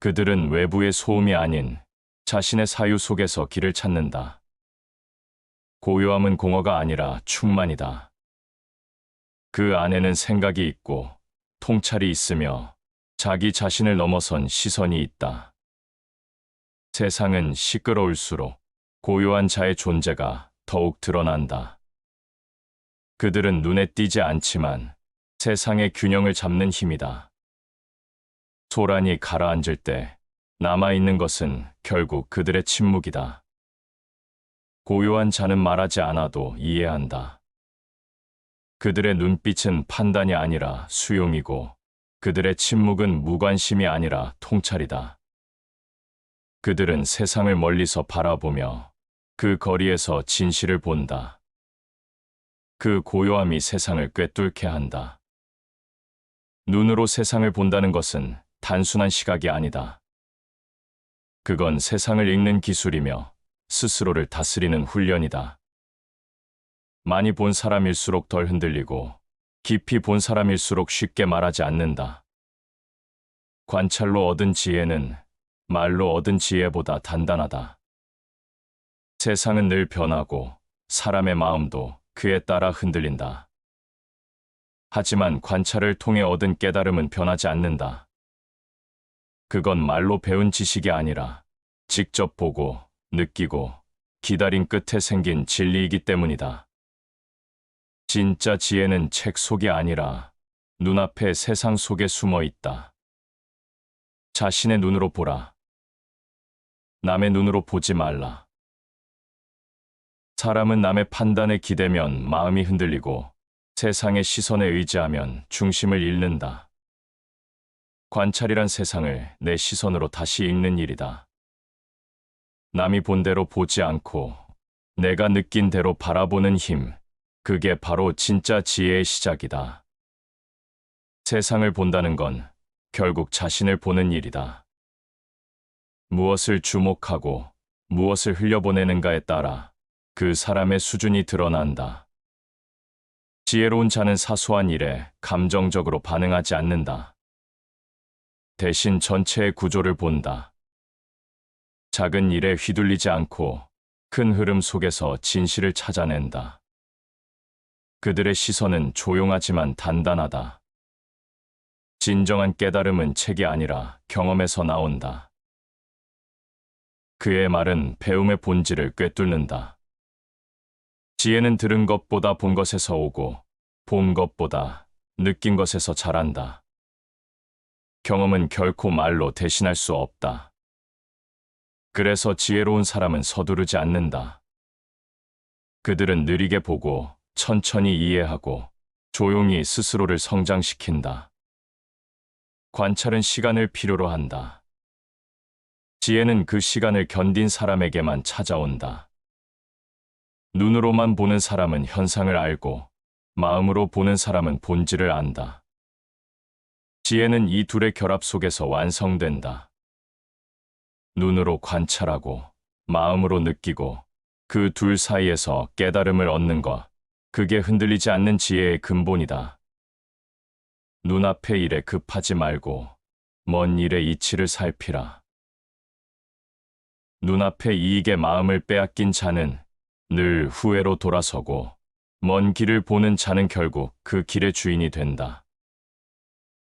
그들은 외부의 소음이 아닌 자신의 사유 속에서 길을 찾는다. 고요함은 공허가 아니라 충만이다. 그 안에는 생각이 있고 통찰이 있으며 자기 자신을 넘어선 시선이 있다. 세상은 시끄러울수록 고요한 자의 존재가 더욱 드러난다. 그들은 눈에 띄지 않지만 세상의 균형을 잡는 힘이다. 소란이 가라앉을 때 남아있는 것은 결국 그들의 침묵이다. 고요한 자는 말하지 않아도 이해한다. 그들의 눈빛은 판단이 아니라 수용이고 그들의 침묵은 무관심이 아니라 통찰이다. 그들은 세상을 멀리서 바라보며 그 거리에서 진실을 본다. 그 고요함이 세상을 꿰뚫게 한다. 눈으로 세상을 본다는 것은 단순한 시각이 아니다. 그건 세상을 읽는 기술이며 스스로를 다스리는 훈련이다. 많이 본 사람일수록 덜 흔들리고 깊이 본 사람일수록 쉽게 말하지 않는다. 관찰로 얻은 지혜는 말로 얻은 지혜보다 단단하다. 세상은 늘 변하고 사람의 마음도 그에 따라 흔들린다. 하지만 관찰을 통해 얻은 깨달음은 변하지 않는다. 그건 말로 배운 지식이 아니라 직접 보고 느끼고 기다린 끝에 생긴 진리이기 때문이다. 진짜 지혜는 책 속이 아니라 눈앞의 세상 속에 숨어 있다. 자신의 눈으로 보라. 남의 눈으로 보지 말라. 사람은 남의 판단에 기대면 마음이 흔들리고 세상의 시선에 의지하면 중심을 잃는다. 관찰이란 세상을 내 시선으로 다시 읽는 일이다. 남이 본 대로 보지 않고 내가 느낀 대로 바라보는 힘, 그게 바로 진짜 지혜의 시작이다. 세상을 본다는 건 결국 자신을 보는 일이다. 무엇을 주목하고 무엇을 흘려보내는가에 따라 그 사람의 수준이 드러난다. 지혜로운 자는 사소한 일에 감정적으로 반응하지 않는다. 대신 전체의 구조를 본다. 작은 일에 휘둘리지 않고 큰 흐름 속에서 진실을 찾아낸다. 그들의 시선은 조용하지만 단단하다. 진정한 깨달음은 책이 아니라 경험에서 나온다. 그의 말은 배움의 본질을 꿰뚫는다. 지혜는 들은 것보다 본 것에서 오고 본 것보다 느낀 것에서 자란다. 경험은 결코 말로 대신할 수 없다. 그래서 지혜로운 사람은 서두르지 않는다. 그들은 느리게 보고 천천히 이해하고 조용히 스스로를 성장시킨다. 관찰은 시간을 필요로 한다. 지혜는 그 시간을 견딘 사람에게만 찾아온다. 눈으로만 보는 사람은 현상을 알고 마음으로 보는 사람은 본질을 안다. 지혜는 이 둘의 결합 속에서 완성된다. 눈으로 관찰하고 마음으로 느끼고 그 둘 사이에서 깨달음을 얻는 것, 그게 흔들리지 않는 지혜의 근본이다. 눈앞의 일에 급하지 말고 먼 일의 이치를 살피라. 눈앞의 이익에 마음을 빼앗긴 자는 늘 후회로 돌아서고 먼 길을 보는 자는 결국 그 길의 주인이 된다.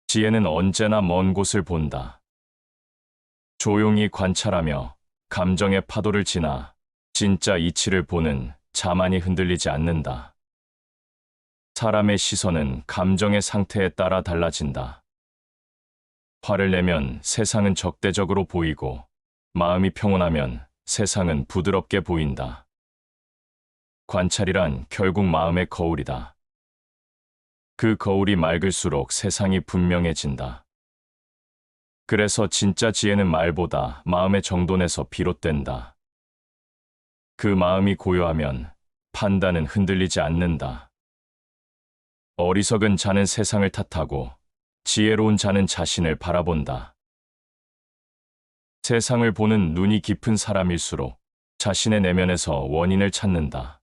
지혜는 언제나 먼 곳을 본다. 조용히 관찰하며 감정의 파도를 지나 진짜 이치를 보는 자만이 흔들리지 않는다. 사람의 시선은 감정의 상태에 따라 달라진다. 화를 내면 세상은 적대적으로 보이고 마음이 평온하면 세상은 부드럽게 보인다. 관찰이란 결국 마음의 거울이다. 그 거울이 맑을수록 세상이 분명해진다. 그래서 진짜 지혜는 말보다 마음의 정돈에서 비롯된다. 그 마음이 고요하면 판단은 흔들리지 않는다. 어리석은 자는 세상을 탓하고 지혜로운 자는 자신을 바라본다. 세상을 보는 눈이 깊은 사람일수록 자신의 내면에서 원인을 찾는다.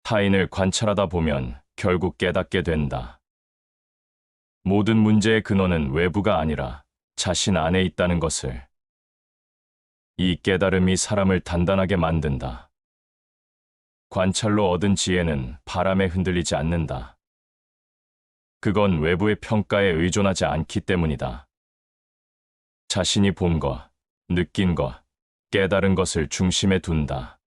타인을 관찰하다 보면 결국 깨닫게 된다. 모든 문제의 근원은 외부가 아니라 자신 안에 있다는 것을. 이 깨달음이 사람을 단단하게 만든다. 관찰로 얻은 지혜는 바람에 흔들리지 않는다. 그건 외부의 평가에 의존하지 않기 때문이다. 자신이 본 것, 느낀 것, 깨달은 것을 중심에 둔다.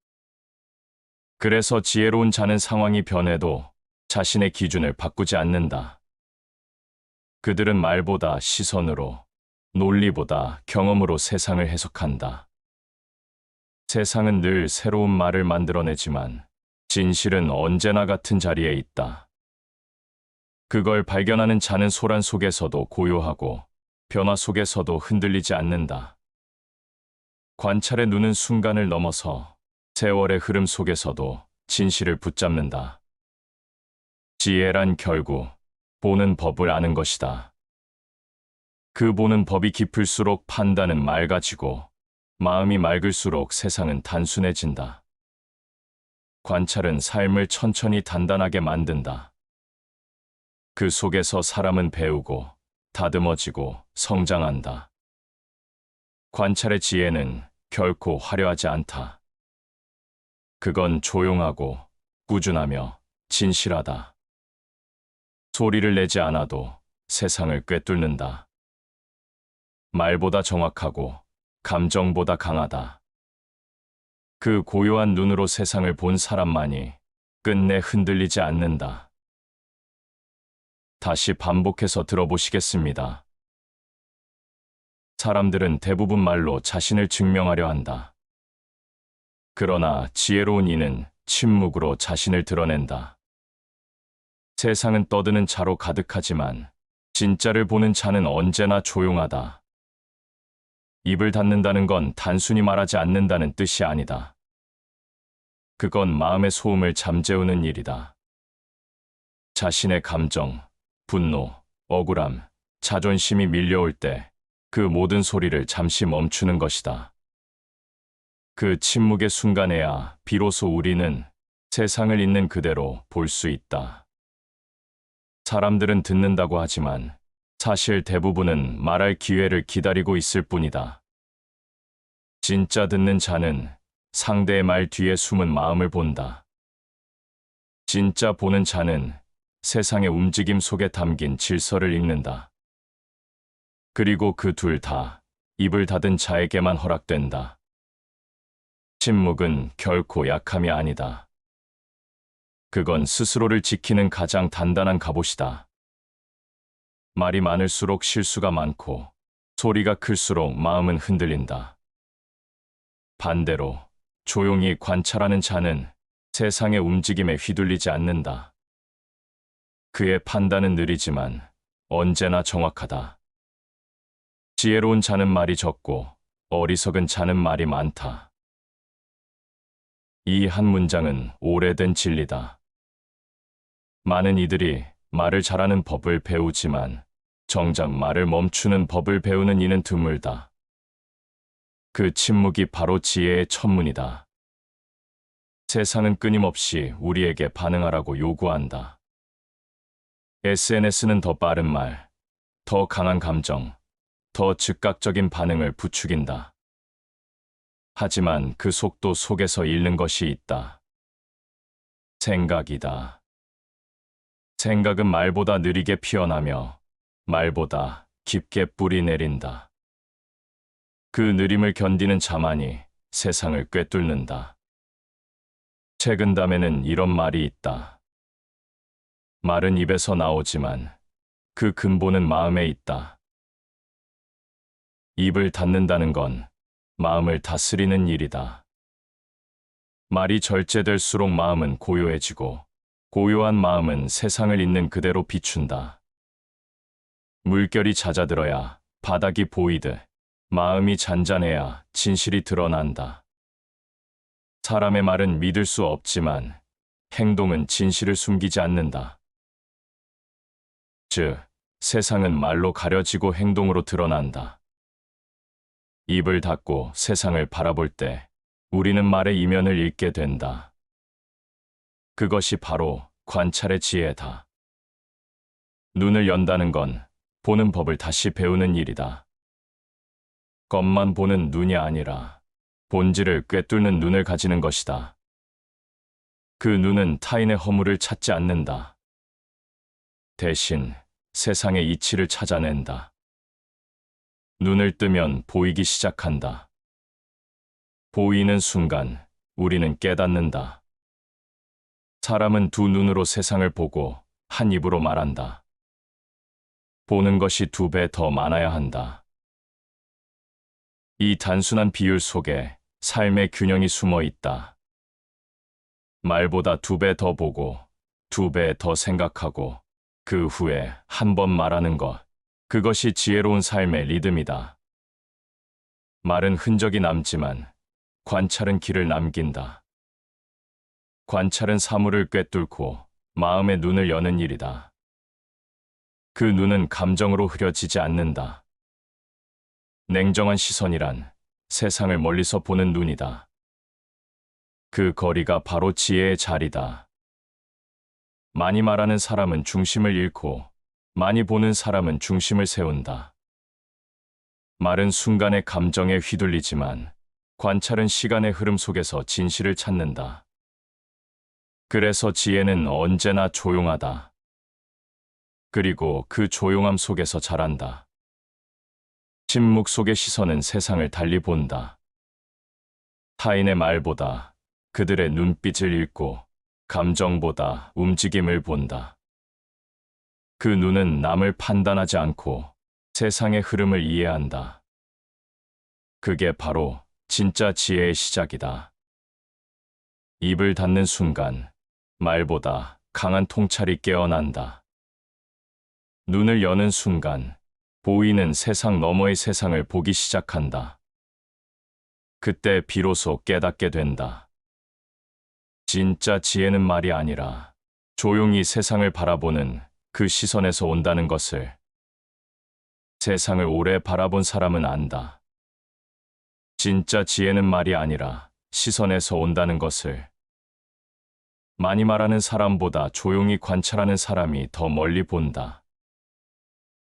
그래서 지혜로운 자는 상황이 변해도 자신의 기준을 바꾸지 않는다. 그들은 말보다 시선으로, 논리보다 경험으로 세상을 해석한다. 세상은 늘 새로운 말을 만들어내지만 진실은 언제나 같은 자리에 있다. 그걸 발견하는 자는 소란 속에서도 고요하고 변화 속에서도 흔들리지 않는다. 관찰의 눈은 순간을 넘어서 세월의 흐름 속에서도 진실을 붙잡는다. 지혜란 결국 보는 법을 아는 것이다. 그 보는 법이 깊을수록 판단은 맑아지고 마음이 맑을수록 세상은 단순해진다. 관찰은 삶을 천천히 단단하게 만든다. 그 속에서 사람은 배우고 다듬어지고 성장한다. 관찰의 지혜는 결코 화려하지 않다. 그건 조용하고 꾸준하며 진실하다. 소리를 내지 않아도 세상을 꿰뚫는다. 말보다 정확하고 감정보다 강하다. 그 고요한 눈으로 세상을 본 사람만이 끝내 흔들리지 않는다. 다시 반복해서 들어보시겠습니다. 사람들은 대부분 말로 자신을 증명하려 한다. 그러나 지혜로운 이는 침묵으로 자신을 드러낸다. 세상은 떠드는 자로 가득하지만 진짜를 보는 자는 언제나 조용하다. 입을 닫는다는 건 단순히 말하지 않는다는 뜻이 아니다. 그건 마음의 소음을 잠재우는 일이다. 자신의 감정, 분노, 억울함, 자존심이 밀려올 때 그 모든 소리를 잠시 멈추는 것이다. 그 침묵의 순간에야 비로소 우리는 세상을 있는 그대로 볼 수 있다. 사람들은 듣는다고 하지만 사실 대부분은 말할 기회를 기다리고 있을 뿐이다. 진짜 듣는 자는 상대의 말 뒤에 숨은 마음을 본다. 진짜 보는 자는 세상의 움직임 속에 담긴 질서를 읽는다. 그리고 그 둘 다 입을 닫은 자에게만 허락된다. 침묵은 결코 약함이 아니다. 그건 스스로를 지키는 가장 단단한 갑옷이다. 말이 많을수록 실수가 많고 소리가 클수록 마음은 흔들린다. 반대로 조용히 관찰하는 자는 세상의 움직임에 휘둘리지 않는다. 그의 판단은 느리지만 언제나 정확하다. 지혜로운 자는 말이 적고 어리석은 자는 말이 많다. 이 한 문장은 오래된 진리다. 많은 이들이 말을 잘하는 법을 배우지만 정작 말을 멈추는 법을 배우는 이는 드물다. 그 침묵이 바로 지혜의 천문이다. 세상은 끊임없이 우리에게 반응하라고 요구한다. SNS는 더 빠른 말, 더 강한 감정, 더 즉각적인 반응을 부추긴다. 하지만 그 속도 속에서 잃는 것이 있다. 생각이다. 생각은 말보다 느리게 피어나며 말보다 깊게 뿌리 내린다. 그 느림을 견디는 자만이 세상을 꿰뚫는다. 최근담에는 이런 말이 있다. 말은 입에서 나오지만 그 근본은 마음에 있다. 입을 닫는다는 건 마음을 다스리는 일이다. 말이 절제될수록 마음은 고요해지고 고요한 마음은 세상을 있는 그대로 비춘다. 물결이 잦아들어야 바닥이 보이듯 마음이 잔잔해야 진실이 드러난다. 사람의 말은 믿을 수 없지만 행동은 진실을 숨기지 않는다. 즉, 세상은 말로 가려지고 행동으로 드러난다. 입을 닫고 세상을 바라볼 때 우리는 말의 이면을 읽게 된다. 그것이 바로 관찰의 지혜다. 눈을 연다는 건 보는 법을 다시 배우는 일이다. 겉만 보는 눈이 아니라 본질을 꿰뚫는 눈을 가지는 것이다. 그 눈은 타인의 허물을 찾지 않는다. 대신 세상의 이치를 찾아낸다. 눈을 뜨면 보이기 시작한다. 보이는 순간 우리는 깨닫는다. 사람은 두 눈으로 세상을 보고 한 입으로 말한다. 보는 것이 2배 더 많아야 한다. 이 단순한 비율 속에 삶의 균형이 숨어 있다. 말보다 2배 더 보고, 2배 더 생각하고, 그 후에 한 번 말하는 것. 그것이 지혜로운 삶의 리듬이다. 말은 흔적이 남지만, 관찰은 길을 남긴다. 관찰은 사물을 꿰뚫고 마음의 눈을 여는 일이다. 그 눈은 감정으로 흐려지지 않는다. 냉정한 시선이란 세상을 멀리서 보는 눈이다. 그 거리가 바로 지혜의 자리다. 많이 말하는 사람은 중심을 잃고 많이 보는 사람은 중심을 세운다. 말은 순간의 감정에 휘둘리지만 관찰은 시간의 흐름 속에서 진실을 찾는다. 그래서 지혜는 언제나 조용하다. 그리고 그 조용함 속에서 자란다. 침묵 속의 시선은 세상을 달리 본다. 타인의 말보다 그들의 눈빛을 읽고 감정보다 움직임을 본다. 그 눈은 남을 판단하지 않고 세상의 흐름을 이해한다. 그게 바로 진짜 지혜의 시작이다. 입을 닫는 순간 말보다 강한 통찰이 깨어난다. 눈을 여는 순간 보이는 세상 너머의 세상을 보기 시작한다. 그때 비로소 깨닫게 된다. 진짜 지혜는 말이 아니라 조용히 세상을 바라보는 그 시선에서 온다는 것을. 세상을 오래 바라본 사람은 안다. 진짜 지혜는 말이 아니라 시선에서 온다는 것을. 많이 말하는 사람보다 조용히 관찰하는 사람이 더 멀리 본다.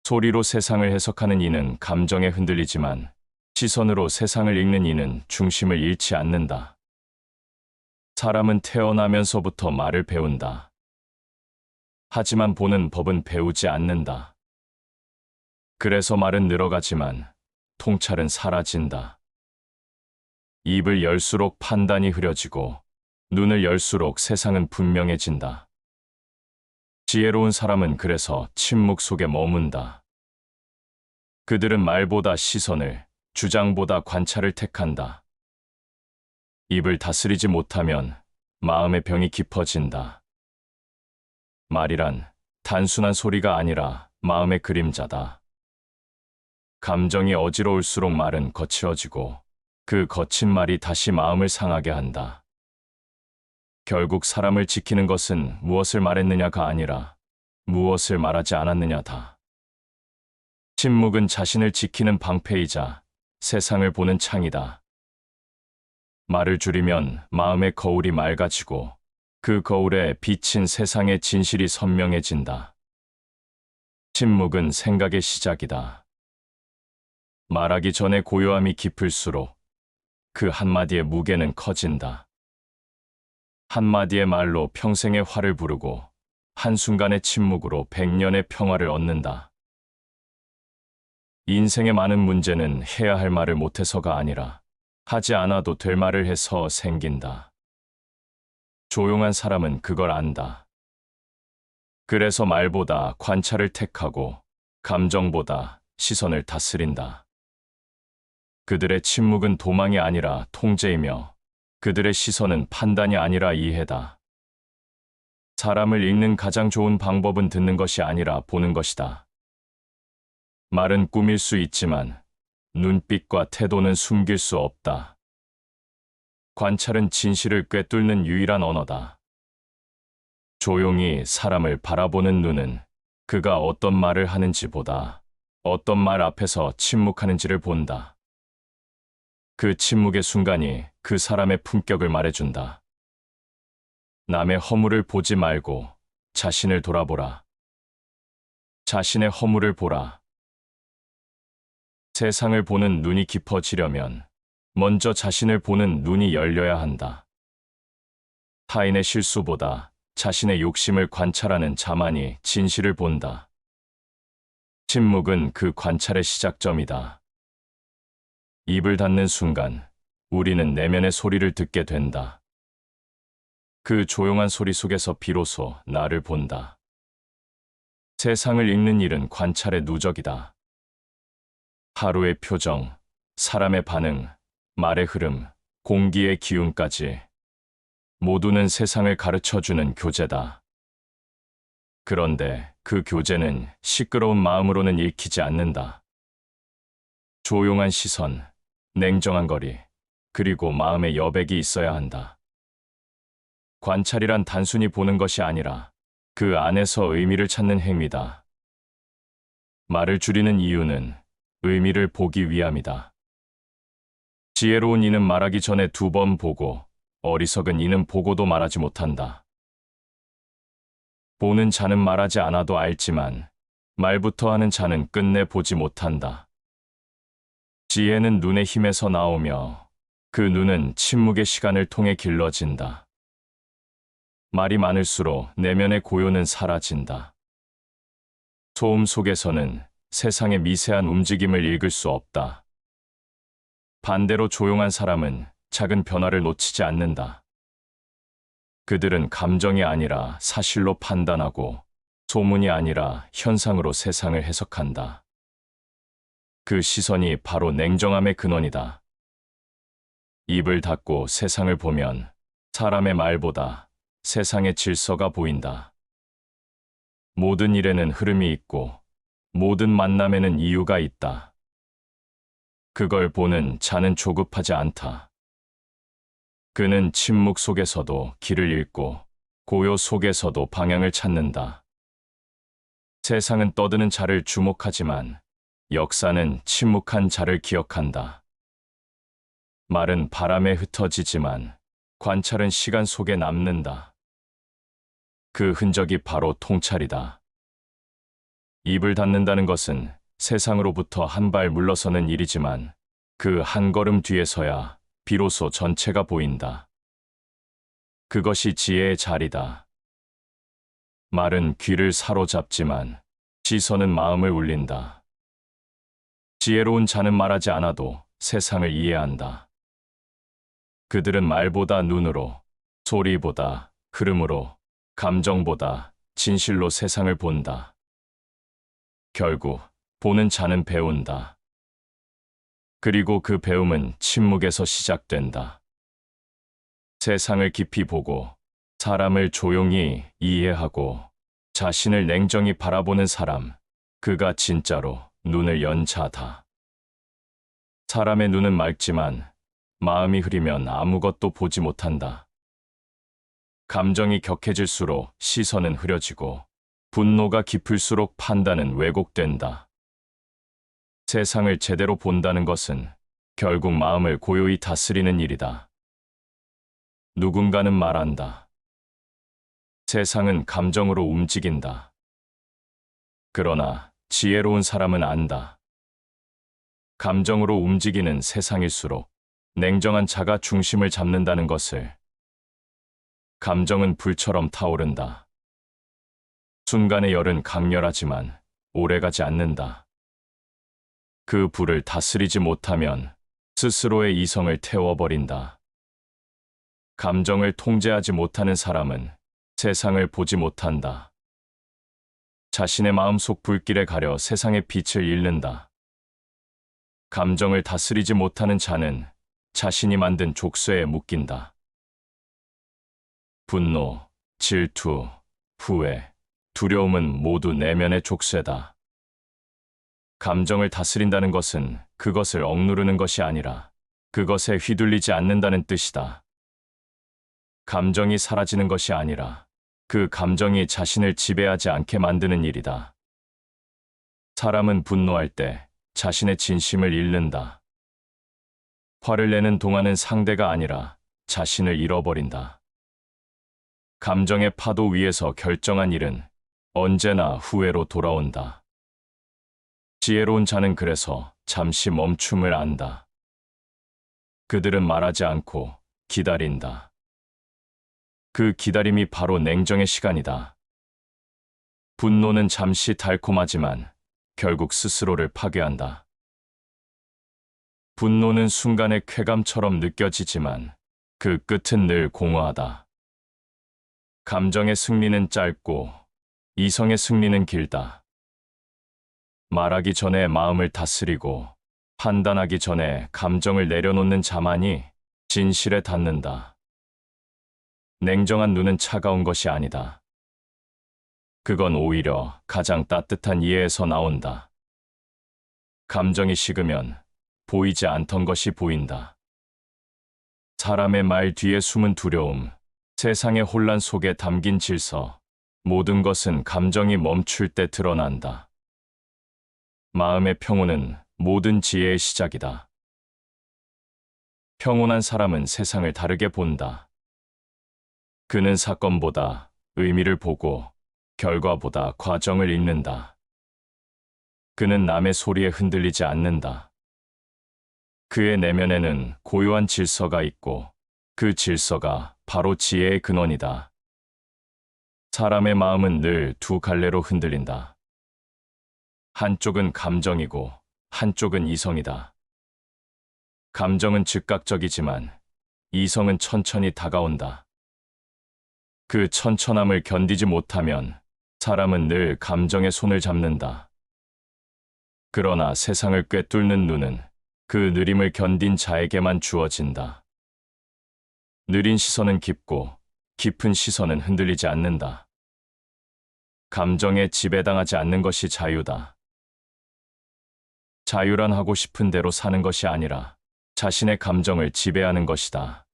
소리로 세상을 해석하는 이는 감정에 흔들리지만 시선으로 세상을 읽는 이는 중심을 잃지 않는다. 사람은 태어나면서부터 말을 배운다. 하지만 보는 법은 배우지 않는다. 그래서 말은 늘어가지만 통찰은 사라진다. 입을 열수록 판단이 흐려지고 눈을 열수록 세상은 분명해진다. 지혜로운 사람은 그래서 침묵 속에 머문다. 그들은 말보다 시선을, 주장보다 관찰을 택한다. 입을 다스리지 못하면 마음의 병이 깊어진다. 말이란 단순한 소리가 아니라 마음의 그림자다. 감정이 어지러울수록 말은 거칠어지고 그 거친 말이 다시 마음을 상하게 한다. 결국 사람을 지키는 것은 무엇을 말했느냐가 아니라 무엇을 말하지 않았느냐다. 침묵은 자신을 지키는 방패이자 세상을 보는 창이다. 말을 줄이면 마음의 거울이 맑아지고 그 거울에 비친 세상의 진실이 선명해진다. 침묵은 생각의 시작이다. 말하기 전에 고요함이 깊을수록 그 한마디의 무게는 커진다. 한마디의 말로 평생의 화를 부르고 한순간의 침묵으로 100년의 평화를 얻는다. 인생의 많은 문제는 해야 할 말을 못해서가 아니라 하지 않아도 될 말을 해서 생긴다. 조용한 사람은 그걸 안다. 그래서 말보다 관찰을 택하고 감정보다 시선을 다스린다. 그들의 침묵은 도망이 아니라 통제이며 그들의 시선은 판단이 아니라 이해다. 사람을 읽는 가장 좋은 방법은 듣는 것이 아니라 보는 것이다. 말은 꾸밀 수 있지만 눈빛과 태도는 숨길 수 없다. 관찰은 진실을 꿰뚫는 유일한 언어다. 조용히 사람을 바라보는 눈은 그가 어떤 말을 하는지보다 어떤 말 앞에서 침묵하는지를 본다. 그 침묵의 순간이 그 사람의 품격을 말해준다. 남의 허물을 보지 말고 자신을 돌아보라. 자신의 허물을 보라. 세상을 보는 눈이 깊어지려면 먼저 자신을 보는 눈이 열려야 한다. 타인의 실수보다 자신의 욕심을 관찰하는 자만이 진실을 본다. 침묵은 그 관찰의 시작점이다. 입을 닫는 순간 우리는 내면의 소리를 듣게 된다. 그 조용한 소리 속에서 비로소 나를 본다. 세상을 읽는 일은 관찰의 누적이다. 하루의 표정, 사람의 반응, 말의 흐름, 공기의 기운까지 모두는 세상을 가르쳐주는 교재다. 그런데 그 교재는 시끄러운 마음으로는 읽히지 않는다. 조용한 시선, 냉정한 거리, 그리고 마음의 여백이 있어야 한다. 관찰이란 단순히 보는 것이 아니라 그 안에서 의미를 찾는 행위다. 말을 줄이는 이유는 의미를 보기 위함이다. 지혜로운 이는 말하기 전에 2번 보고, 어리석은 이는 보고도 말하지 못한다. 보는 자는 말하지 않아도 알지만 말부터 하는 자는 끝내 보지 못한다. 지혜는 눈의 힘에서 나오며 그 눈은 침묵의 시간을 통해 길러진다. 말이 많을수록 내면의 고요는 사라진다. 소음 속에서는 세상의 미세한 움직임을 읽을 수 없다. 반대로 조용한 사람은 작은 변화를 놓치지 않는다. 그들은 감정이 아니라 사실로 판단하고 소문이 아니라 현상으로 세상을 해석한다. 그 시선이 바로 냉정함의 근원이다. 입을 닫고 세상을 보면 사람의 말보다 세상의 질서가 보인다. 모든 일에는 흐름이 있고 모든 만남에는 이유가 있다. 그걸 보는 자는 조급하지 않다. 그는 침묵 속에서도 길을 잃고 고요 속에서도 방향을 찾는다. 세상은 떠드는 자를 주목하지만 역사는 침묵한 자를 기억한다. 말은 바람에 흩어지지만 관찰은 시간 속에 남는다. 그 흔적이 바로 통찰이다. 입을 닫는다는 것은 세상으로부터 한 발 물러서는 일이지만 그 한 걸음 뒤에서야 비로소 전체가 보인다. 그것이 지혜의 자리다. 말은 귀를 사로잡지만 시선은 마음을 울린다. 지혜로운 자는 말하지 않아도 세상을 이해한다. 그들은 말보다 눈으로, 소리보다 흐름으로, 감정보다 진실로 세상을 본다. 결국 보는 자는 배운다. 그리고 그 배움은 침묵에서 시작된다. 세상을 깊이 보고 사람을 조용히 이해하고 자신을 냉정히 바라보는 사람, 그가 진짜로 눈을 연 자다. 사람의 눈은 맑지만 마음이 흐리면 아무것도 보지 못한다. 감정이 격해질수록 시선은 흐려지고 분노가 깊을수록 판단은 왜곡된다. 세상을 제대로 본다는 것은 결국 마음을 고요히 다스리는 일이다. 누군가는 말한다. 세상은 감정으로 움직인다. 그러나 지혜로운 사람은 안다. 감정으로 움직이는 세상일수록 냉정한 자가 중심을 잡는다는 것을. 감정은 불처럼 타오른다. 순간의 열은 강렬하지만 오래가지 않는다. 그 불을 다스리지 못하면 스스로의 이성을 태워버린다. 감정을 통제하지 못하는 사람은 세상을 보지 못한다. 자신의 마음속 불길에 가려 세상의 빛을 잃는다. 감정을 다스리지 못하는 자는 자신이 만든 족쇄에 묶인다. 분노, 질투, 후회, 두려움은 모두 내면의 족쇄다. 감정을 다스린다는 것은 그것을 억누르는 것이 아니라 그것에 휘둘리지 않는다는 뜻이다. 감정이 사라지는 것이 아니라 그 감정이 자신을 지배하지 않게 만드는 일이다. 사람은 분노할 때 자신의 진심을 잃는다. 화를 내는 동안은 상대가 아니라 자신을 잃어버린다. 감정의 파도 위에서 결정한 일은 언제나 후회로 돌아온다. 지혜로운 자는 그래서 잠시 멈춤을 안다. 그들은 말하지 않고 기다린다. 그 기다림이 바로 냉정의 시간이다. 분노는 잠시 달콤하지만 결국 스스로를 파괴한다. 분노는 순간의 쾌감처럼 느껴지지만 그 끝은 늘 공허하다. 감정의 승리는 짧고 이성의 승리는 길다. 말하기 전에 마음을 다스리고 판단하기 전에 감정을 내려놓는 자만이 진실에 닿는다. 냉정한 눈은 차가운 것이 아니다. 그건 오히려 가장 따뜻한 이해에서 나온다. 감정이 식으면 보이지 않던 것이 보인다. 사람의 말 뒤에 숨은 두려움, 세상의 혼란 속에 담긴 질서, 모든 것은 감정이 멈출 때 드러난다. 마음의 평온은 모든 지혜의 시작이다. 평온한 사람은 세상을 다르게 본다. 그는 사건보다 의미를 보고 결과보다 과정을 읽는다. 그는 남의 소리에 흔들리지 않는다. 그의 내면에는 고요한 질서가 있고 그 질서가 바로 지혜의 근원이다. 사람의 마음은 늘 두 갈래로 흔들린다. 한쪽은 감정이고 한쪽은 이성이다. 감정은 즉각적이지만 이성은 천천히 다가온다. 그 천천함을 견디지 못하면 사람은 늘 감정의 손을 잡는다. 그러나 세상을 꿰뚫는 눈은 그 느림을 견딘 자에게만 주어진다. 느린 시선은 깊고 깊은 시선은 흔들리지 않는다. 감정에 지배당하지 않는 것이 자유다. 자유란 하고 싶은 대로 사는 것이 아니라 자신의 감정을 지배하는 것이다.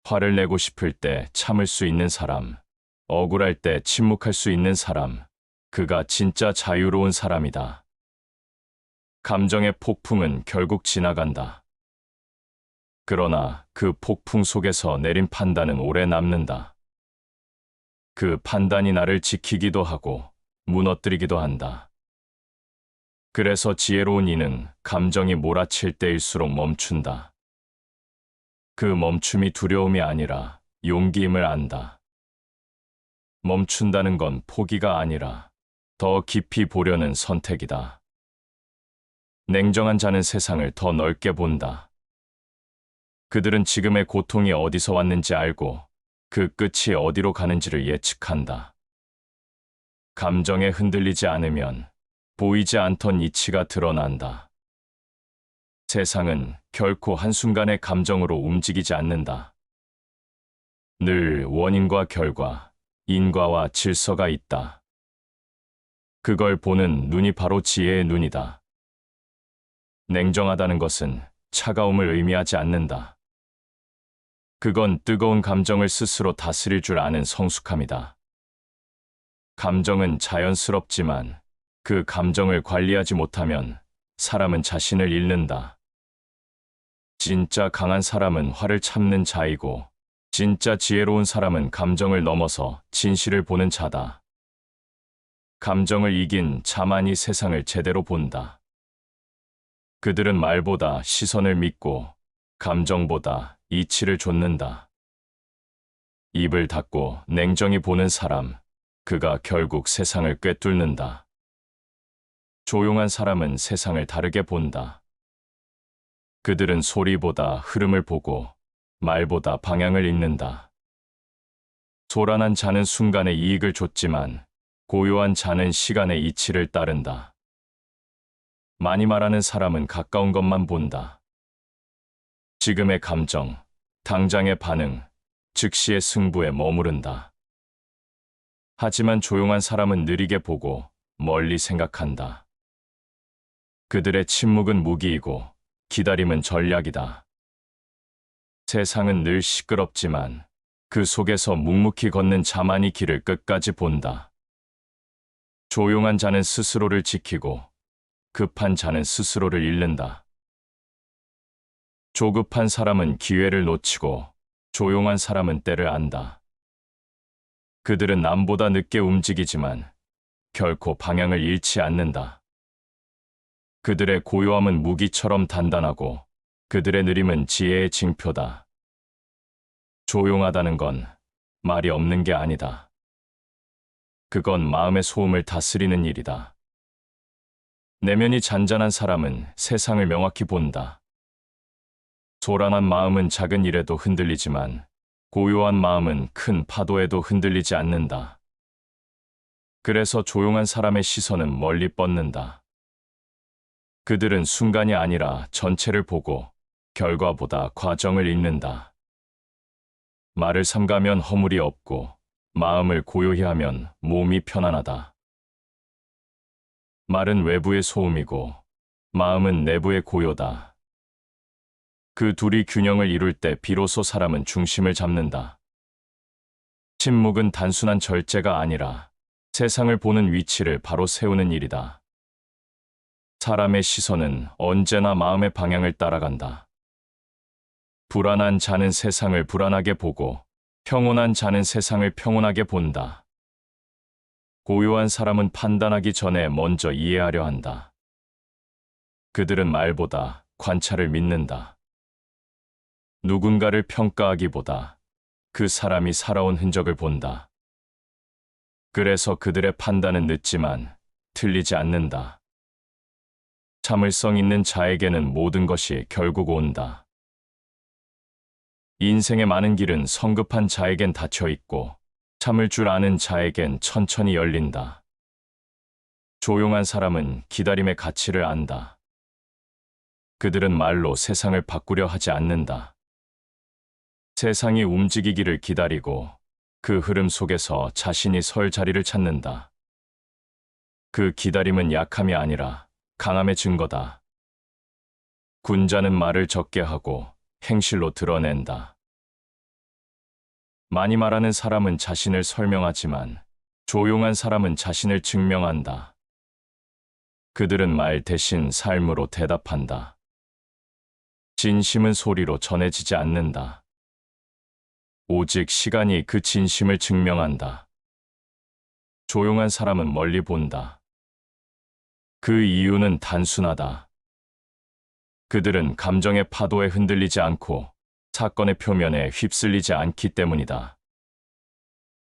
화를 내고 싶을 때 참을 수 있는 사람, 억울할 때 침묵할 수 있는 사람, 그가 진짜 자유로운 사람이다. 감정의 폭풍은 결국 지나간다. 그러나 그 폭풍 속에서 내린 판단은 오래 남는다. 그 판단이 나를 지키기도 하고 무너뜨리기도 한다. 그래서 지혜로운 이는 감정이 몰아칠 때일수록 멈춘다. 그 멈춤이 두려움이 아니라 용기임을 안다. 멈춘다는 건 포기가 아니라 더 깊이 보려는 선택이다. 냉정한 자는 세상을 더 넓게 본다. 그들은 지금의 고통이 어디서 왔는지 알고 그 끝이 어디로 가는지를 예측한다. 감정에 흔들리지 않으면 보이지 않던 이치가 드러난다. 세상은 결코 한순간의 감정으로 움직이지 않는다. 늘 원인과 결과, 인과와 질서가 있다. 그걸 보는 눈이 바로 지혜의 눈이다. 냉정하다는 것은 차가움을 의미하지 않는다. 그건 뜨거운 감정을 스스로 다스릴 줄 아는 성숙함이다. 감정은 자연스럽지만 그 감정을 관리하지 못하면 사람은 자신을 잃는다. 진짜 강한 사람은 화를 참는 자이고 진짜 지혜로운 사람은 감정을 넘어서 진실을 보는 자다. 감정을 이긴 자만이 세상을 제대로 본다. 그들은 말보다 시선을 믿고 감정보다 이치를 좇는다. 입을 닫고 냉정히 보는 사람, 그가 결국 세상을 꿰뚫는다. 조용한 사람은 세상을 다르게 본다. 그들은 소리보다 흐름을 보고 말보다 방향을 읽는다. 소란한 자는 순간의 이익을 좇지만 고요한 자는 시간의 이치를 따른다. 많이 말하는 사람은 가까운 것만 본다. 지금의 감정, 당장의 반응, 즉시의 승부에 머무른다. 하지만 조용한 사람은 느리게 보고 멀리 생각한다. 그들의 침묵은 무기이고 기다림은 전략이다. 세상은 늘 시끄럽지만 그 속에서 묵묵히 걷는 자만이 길을 끝까지 본다. 조용한 자는 스스로를 지키고 급한 자는 스스로를 잃는다. 조급한 사람은 기회를 놓치고 조용한 사람은 때를 안다. 그들은 남보다 늦게 움직이지만 결코 방향을 잃지 않는다. 그들의 고요함은 무기처럼 단단하고 그들의 느림은 지혜의 징표다. 조용하다는 건 말이 없는 게 아니다. 그건 마음의 소음을 다스리는 일이다. 내면이 잔잔한 사람은 세상을 명확히 본다. 소란한 마음은 작은 일에도 흔들리지만 고요한 마음은 큰 파도에도 흔들리지 않는다. 그래서 조용한 사람의 시선은 멀리 뻗는다. 그들은 순간이 아니라 전체를 보고 결과보다 과정을 읽는다. 말을 삼가면 허물이 없고 마음을 고요히 하면 몸이 편안하다. 말은 외부의 소음이고 마음은 내부의 고요다. 그 둘이 균형을 이룰 때 비로소 사람은 중심을 잡는다. 침묵은 단순한 절제가 아니라 세상을 보는 위치를 바로 세우는 일이다. 사람의 시선은 언제나 마음의 방향을 따라간다. 불안한 자는 세상을 불안하게 보고 평온한 자는 세상을 평온하게 본다. 고요한 사람은 판단하기 전에 먼저 이해하려 한다. 그들은 말보다 관찰을 믿는다. 누군가를 평가하기보다 그 사람이 살아온 흔적을 본다. 그래서 그들의 판단은 늦지만 틀리지 않는다. 참을성 있는 자에게는 모든 것이 결국 온다. 인생의 많은 길은 성급한 자에겐 닫혀 있고 참을 줄 아는 자에겐 천천히 열린다. 조용한 사람은 기다림의 가치를 안다. 그들은 말로 세상을 바꾸려 하지 않는다. 세상이 움직이기를 기다리고 그 흐름 속에서 자신이 설 자리를 찾는다. 그 기다림은 약함이 아니라 강함의 증거다. 군자는 말을 적게 하고 행실로 드러낸다. 많이 말하는 사람은 자신을 설명하지만 조용한 사람은 자신을 증명한다. 그들은 말 대신 삶으로 대답한다. 진심은 소리로 전해지지 않는다. 오직 시간이 그 진심을 증명한다. 조용한 사람은 멀리 본다. 그 이유는 단순하다. 그들은 감정의 파도에 흔들리지 않고 사건의 표면에 휩쓸리지 않기 때문이다.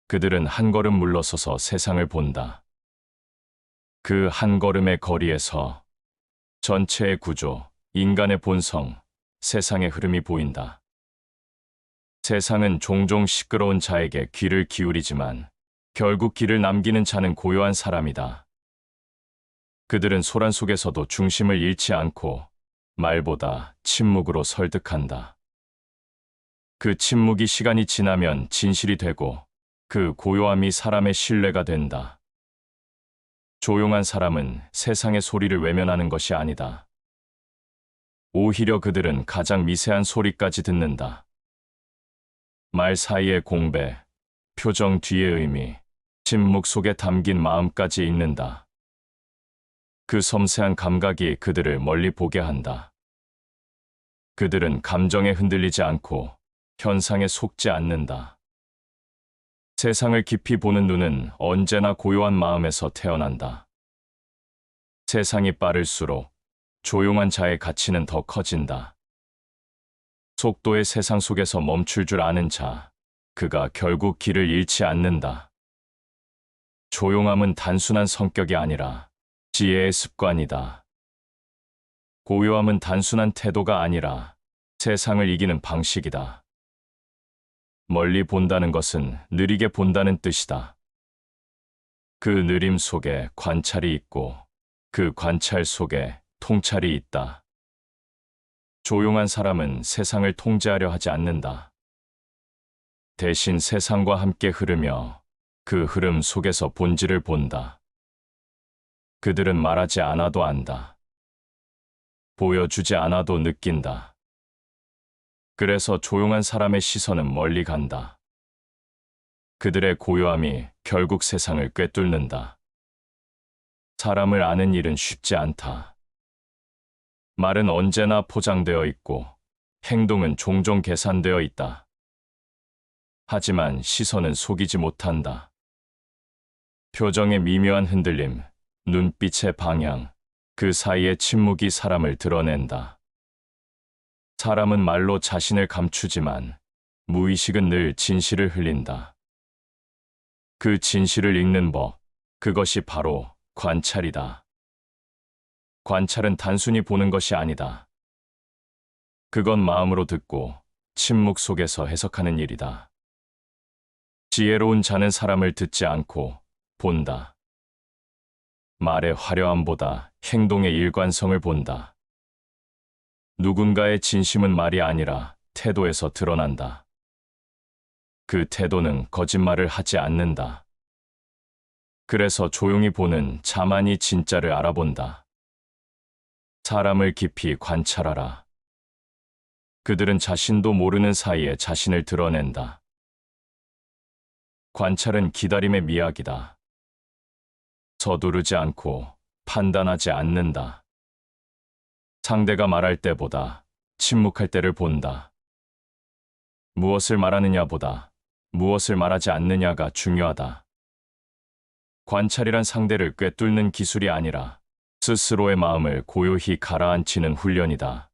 그들은 한 걸음 물러서서 세상을 본다. 그 한 걸음의 거리에서 전체의 구조, 인간의 본성, 세상의 흐름이 보인다. 세상은 종종 시끄러운 자에게 귀를 기울이지만 결국 길을 남기는 자는 고요한 사람이다. 그들은 소란 속에서도 중심을 잃지 않고 말보다 침묵으로 설득한다. 그 침묵이 시간이 지나면 진실이 되고 그 고요함이 사람의 신뢰가 된다. 조용한 사람은 세상의 소리를 외면하는 것이 아니다. 오히려 그들은 가장 미세한 소리까지 듣는다. 말 사이의 공배, 표정 뒤의 의미, 침묵 속에 담긴 마음까지 읽는다. 그 섬세한 감각이 그들을 멀리 보게 한다. 그들은 감정에 흔들리지 않고 현상에 속지 않는다. 세상을 깊이 보는 눈은 언제나 고요한 마음에서 태어난다. 세상이 빠를수록 조용한 자의 가치는 더 커진다. 속도의 세상 속에서 멈출 줄 아는 자, 그가 결국 길을 잃지 않는다. 조용함은 단순한 성격이 아니라 지혜의 습관이다. 고요함은 단순한 태도가 아니라 세상을 이기는 방식이다. 멀리 본다는 것은 느리게 본다는 뜻이다. 그 느림 속에 관찰이 있고 그 관찰 속에 통찰이 있다. 조용한 사람은 세상을 통제하려 하지 않는다. 대신 세상과 함께 흐르며 그 흐름 속에서 본질을 본다. 그들은 말하지 않아도 안다. 보여주지 않아도 느낀다. 그래서 조용한 사람의 시선은 멀리 간다. 그들의 고요함이 결국 세상을 꿰뚫는다. 사람을 아는 일은 쉽지 않다. 말은 언제나 포장되어 있고 행동은 종종 계산되어 있다. 하지만 시선은 속이지 못한다. 표정의 미묘한 흔들림, 눈빛의 방향, 그 사이의 침묵이 사람을 드러낸다. 사람은 말로 자신을 감추지만 무의식은 늘 진실을 흘린다. 그 진실을 읽는 법, 그것이 바로 관찰이다. 관찰은 단순히 보는 것이 아니다. 그건 마음으로 듣고 침묵 속에서 해석하는 일이다. 지혜로운 자는 사람을 듣지 않고 본다. 말의 화려함보다 행동의 일관성을 본다. 누군가의 진심은 말이 아니라 태도에서 드러난다. 그 태도는 거짓말을 하지 않는다. 그래서 조용히 보는 자만이 진짜를 알아본다. 사람을 깊이 관찰하라. 그들은 자신도 모르는 사이에 자신을 드러낸다. 관찰은 기다림의 미학이다. 서두르지 않고 판단하지 않는다. 상대가 말할 때보다 침묵할 때를 본다. 무엇을 말하느냐보다 무엇을 말하지 않느냐가 중요하다. 관찰이란 상대를 꿰뚫는 기술이 아니라 스스로의 마음을 고요히 가라앉히는 훈련이다.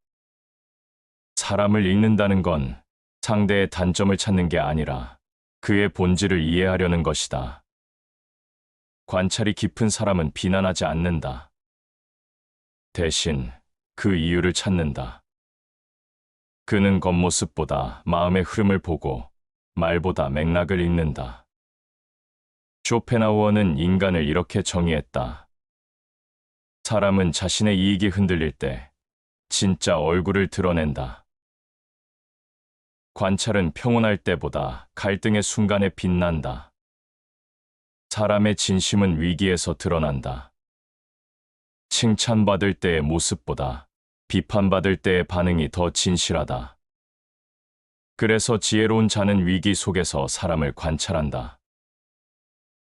사람을 읽는다는 건 상대의 단점을 찾는 게 아니라 그의 본질을 이해하려는 것이다. 관찰이 깊은 사람은 비난하지 않는다. 대신 그 이유를 찾는다. 그는 겉모습보다 마음의 흐름을 보고 말보다 맥락을 읽는다. 쇼펜하우어는 인간을 이렇게 정의했다. 사람은 자신의 이익이 흔들릴 때 진짜 얼굴을 드러낸다. 관찰은 평온할 때보다 갈등의 순간에 빛난다. 사람의 진심은 위기에서 드러난다. 칭찬받을 때의 모습보다 비판받을 때의 반응이 더 진실하다. 그래서 지혜로운 자는 위기 속에서 사람을 관찰한다.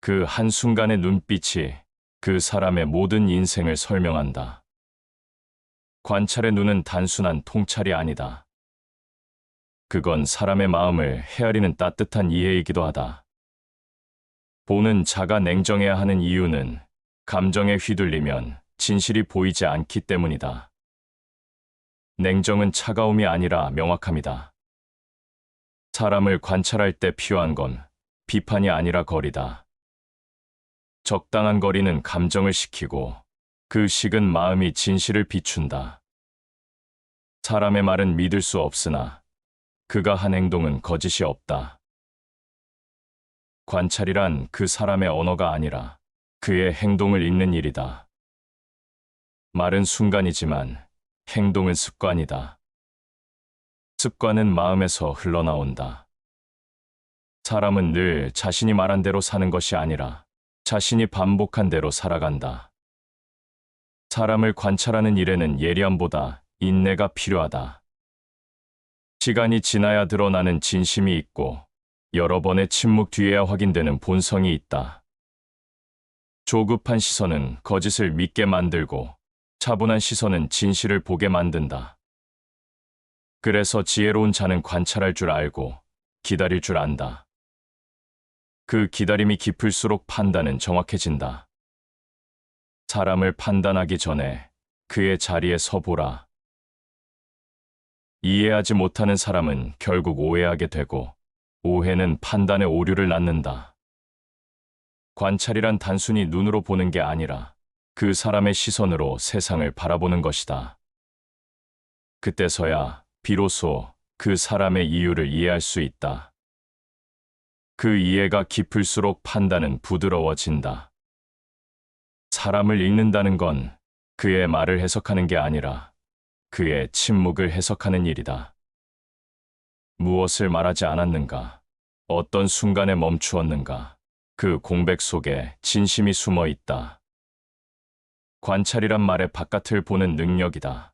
그 한순간의 눈빛이 그 사람의 모든 인생을 설명한다. 관찰의 눈은 단순한 통찰이 아니다. 그건 사람의 마음을 헤아리는 따뜻한 이해이기도 하다. 보는 자가 냉정해야 하는 이유는 감정에 휘둘리면 진실이 보이지 않기 때문이다. 냉정은 차가움이 아니라 명확함이다. 사람을 관찰할 때 필요한 건 비판이 아니라 거리다. 적당한 거리는 감정을 식히고 그 식은 마음이 진실을 비춘다. 사람의 말은 믿을 수 없으나 그가 한 행동은 거짓이 없다. 관찰이란 그 사람의 언어가 아니라 그의 행동을 읽는 일이다. 말은 순간이지만 행동은 습관이다. 습관은 마음에서 흘러나온다. 사람은 늘 자신이 말한 대로 사는 것이 아니라 자신이 반복한 대로 살아간다. 사람을 관찰하는 일에는 예리함보다 인내가 필요하다. 시간이 지나야 드러나는 진심이 있고 여러 번의 침묵 뒤에야 확인되는 본성이 있다. 조급한 시선은 거짓을 믿게 만들고 차분한 시선은 진실을 보게 만든다. 그래서 지혜로운 자는 관찰할 줄 알고 기다릴 줄 안다. 그 기다림이 깊을수록 판단은 정확해진다. 사람을 판단하기 전에 그의 자리에 서보라. 이해하지 못하는 사람은 결국 오해하게 되고 오해는 판단의 오류를 낳는다. 관찰이란 단순히 눈으로 보는 게 아니라 그 사람의 시선으로 세상을 바라보는 것이다. 그때서야 비로소 그 사람의 이유를 이해할 수 있다. 그 이해가 깊을수록 판단은 부드러워진다. 사람을 읽는다는 건 그의 말을 해석하는 게 아니라 그의 침묵을 해석하는 일이다. 무엇을 말하지 않았는가? 어떤 순간에 멈추었는가? 그 공백 속에 진심이 숨어 있다. 관찰이란 말의 바깥을 보는 능력이다.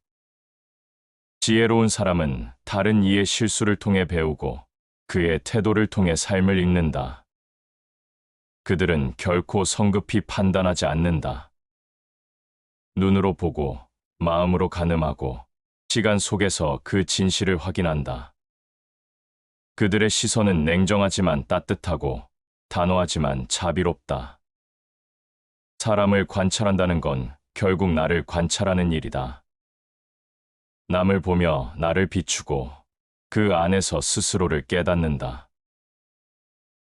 지혜로운 사람은 다른 이의 실수를 통해 배우고 그의 태도를 통해 삶을 읽는다. 그들은 결코 성급히 판단하지 않는다. 눈으로 보고 마음으로 가늠하고 시간 속에서 그 진실을 확인한다. 그들의 시선은 냉정하지만 따뜻하고 단호하지만 자비롭다. 사람을 관찰한다는 건 결국 나를 관찰하는 일이다. 남을 보며 나를 비추고 그 안에서 스스로를 깨닫는다.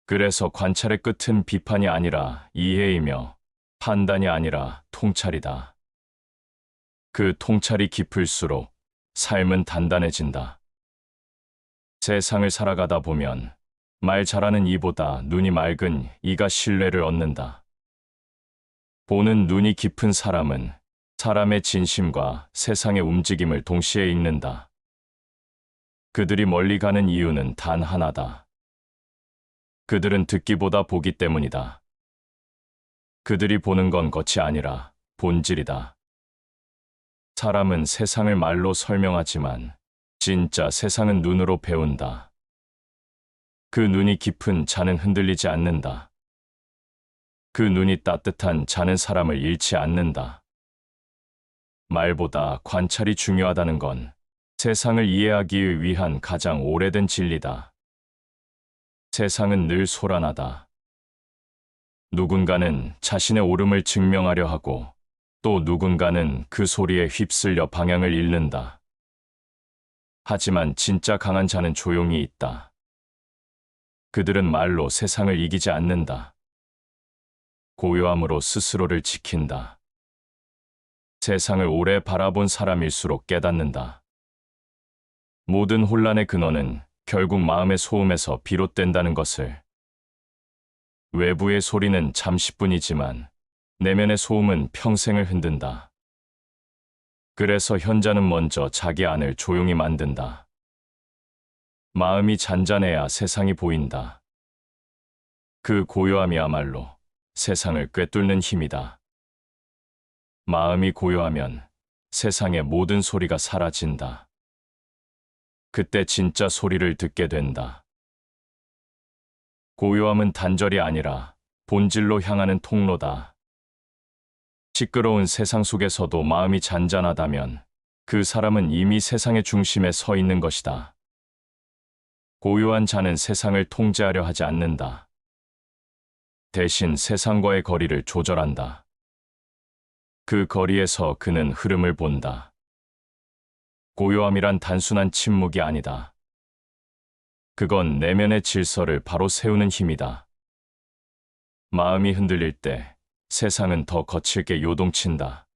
그래서 관찰의 끝은 비판이 아니라 이해이며 판단이 아니라 통찰이다. 그 통찰이 깊을수록 삶은 단단해진다. 세상을 살아가다 보면 말 잘하는 이보다 눈이 맑은 이가 신뢰를 얻는다. 보는 눈이 깊은 사람은 사람의 진심과 세상의 움직임을 동시에 읽는다. 그들이 멀리 가는 이유는 단 하나다. 그들은 듣기보다 보기 때문이다. 그들이 보는 건 겉이 아니라 본질이다. 사람은 세상을 말로 설명하지만 진짜 세상은 눈으로 배운다. 그 눈이 깊은 자는 흔들리지 않는다. 그 눈이 따뜻한 자는 사람을 잃지 않는다. 말보다 관찰이 중요하다는 건 세상을 이해하기 위한 가장 오래된 진리다. 세상은 늘 소란하다. 누군가는 자신의 옳음을 증명하려 하고 또 누군가는 그 소리에 휩쓸려 방향을 잃는다. 하지만 진짜 강한 자는 조용히 있다. 그들은 말로 세상을 이기지 않는다. 고요함으로 스스로를 지킨다. 세상을 오래 바라본 사람일수록 깨닫는다. 모든 혼란의 근원은 결국 마음의 소음에서 비롯된다는 것을. 외부의 소리는 잠시뿐이지만 내면의 소음은 평생을 흔든다. 그래서 현자는 먼저 자기 안을 조용히 만든다. 마음이 잔잔해야 세상이 보인다. 그 고요함이야말로 세상을 꿰뚫는 힘이다. 마음이 고요하면 세상의 모든 소리가 사라진다. 그때 진짜 소리를 듣게 된다. 고요함은 단절이 아니라 본질로 향하는 통로다. 시끄러운 세상 속에서도 마음이 잔잔하다면 그 사람은 이미 세상의 중심에 서 있는 것이다. 고요한 자는 세상을 통제하려 하지 않는다. 대신 세상과의 거리를 조절한다. 그 거리에서 그는 흐름을 본다. 고요함이란 단순한 침묵이 아니다. 그건 내면의 질서를 바로 세우는 힘이다. 마음이 흔들릴 때 세상은 더 거칠게 요동친다.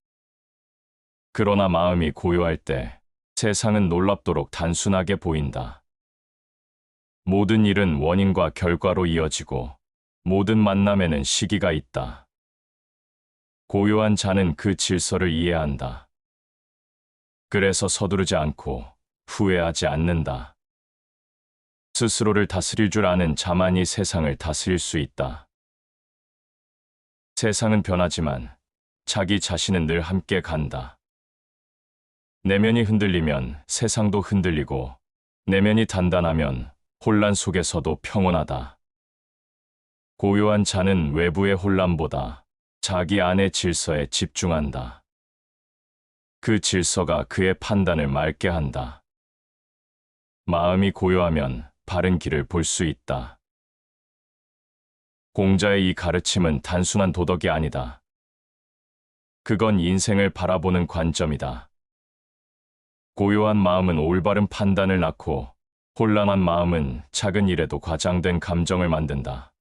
그러나 마음이 고요할 때 세상은 놀랍도록 단순하게 보인다. 모든 일은 원인과 결과로 이어지고 모든 만남에는 시기가 있다. 고요한 자는 그 질서를 이해한다. 그래서 서두르지 않고 후회하지 않는다. 스스로를 다스릴 줄 아는 자만이 세상을 다스릴 수 있다. 세상은 변하지만 자기 자신은 늘 함께 간다. 내면이 흔들리면 세상도 흔들리고 내면이 단단하면 혼란 속에서도 평온하다. 고요한 자는 외부의 혼란보다 자기 안의 질서에 집중한다. 그 질서가 그의 판단을 맑게 한다. 마음이 고요하면 바른 길을 볼 수 있다. 공자의 이 가르침은 단순한 도덕이 아니다. 그건 인생을 바라보는 관점이다. 고요한 마음은 올바른 판단을 낳고 혼란한 마음은 작은 일에도 과장된 감정을 만든다.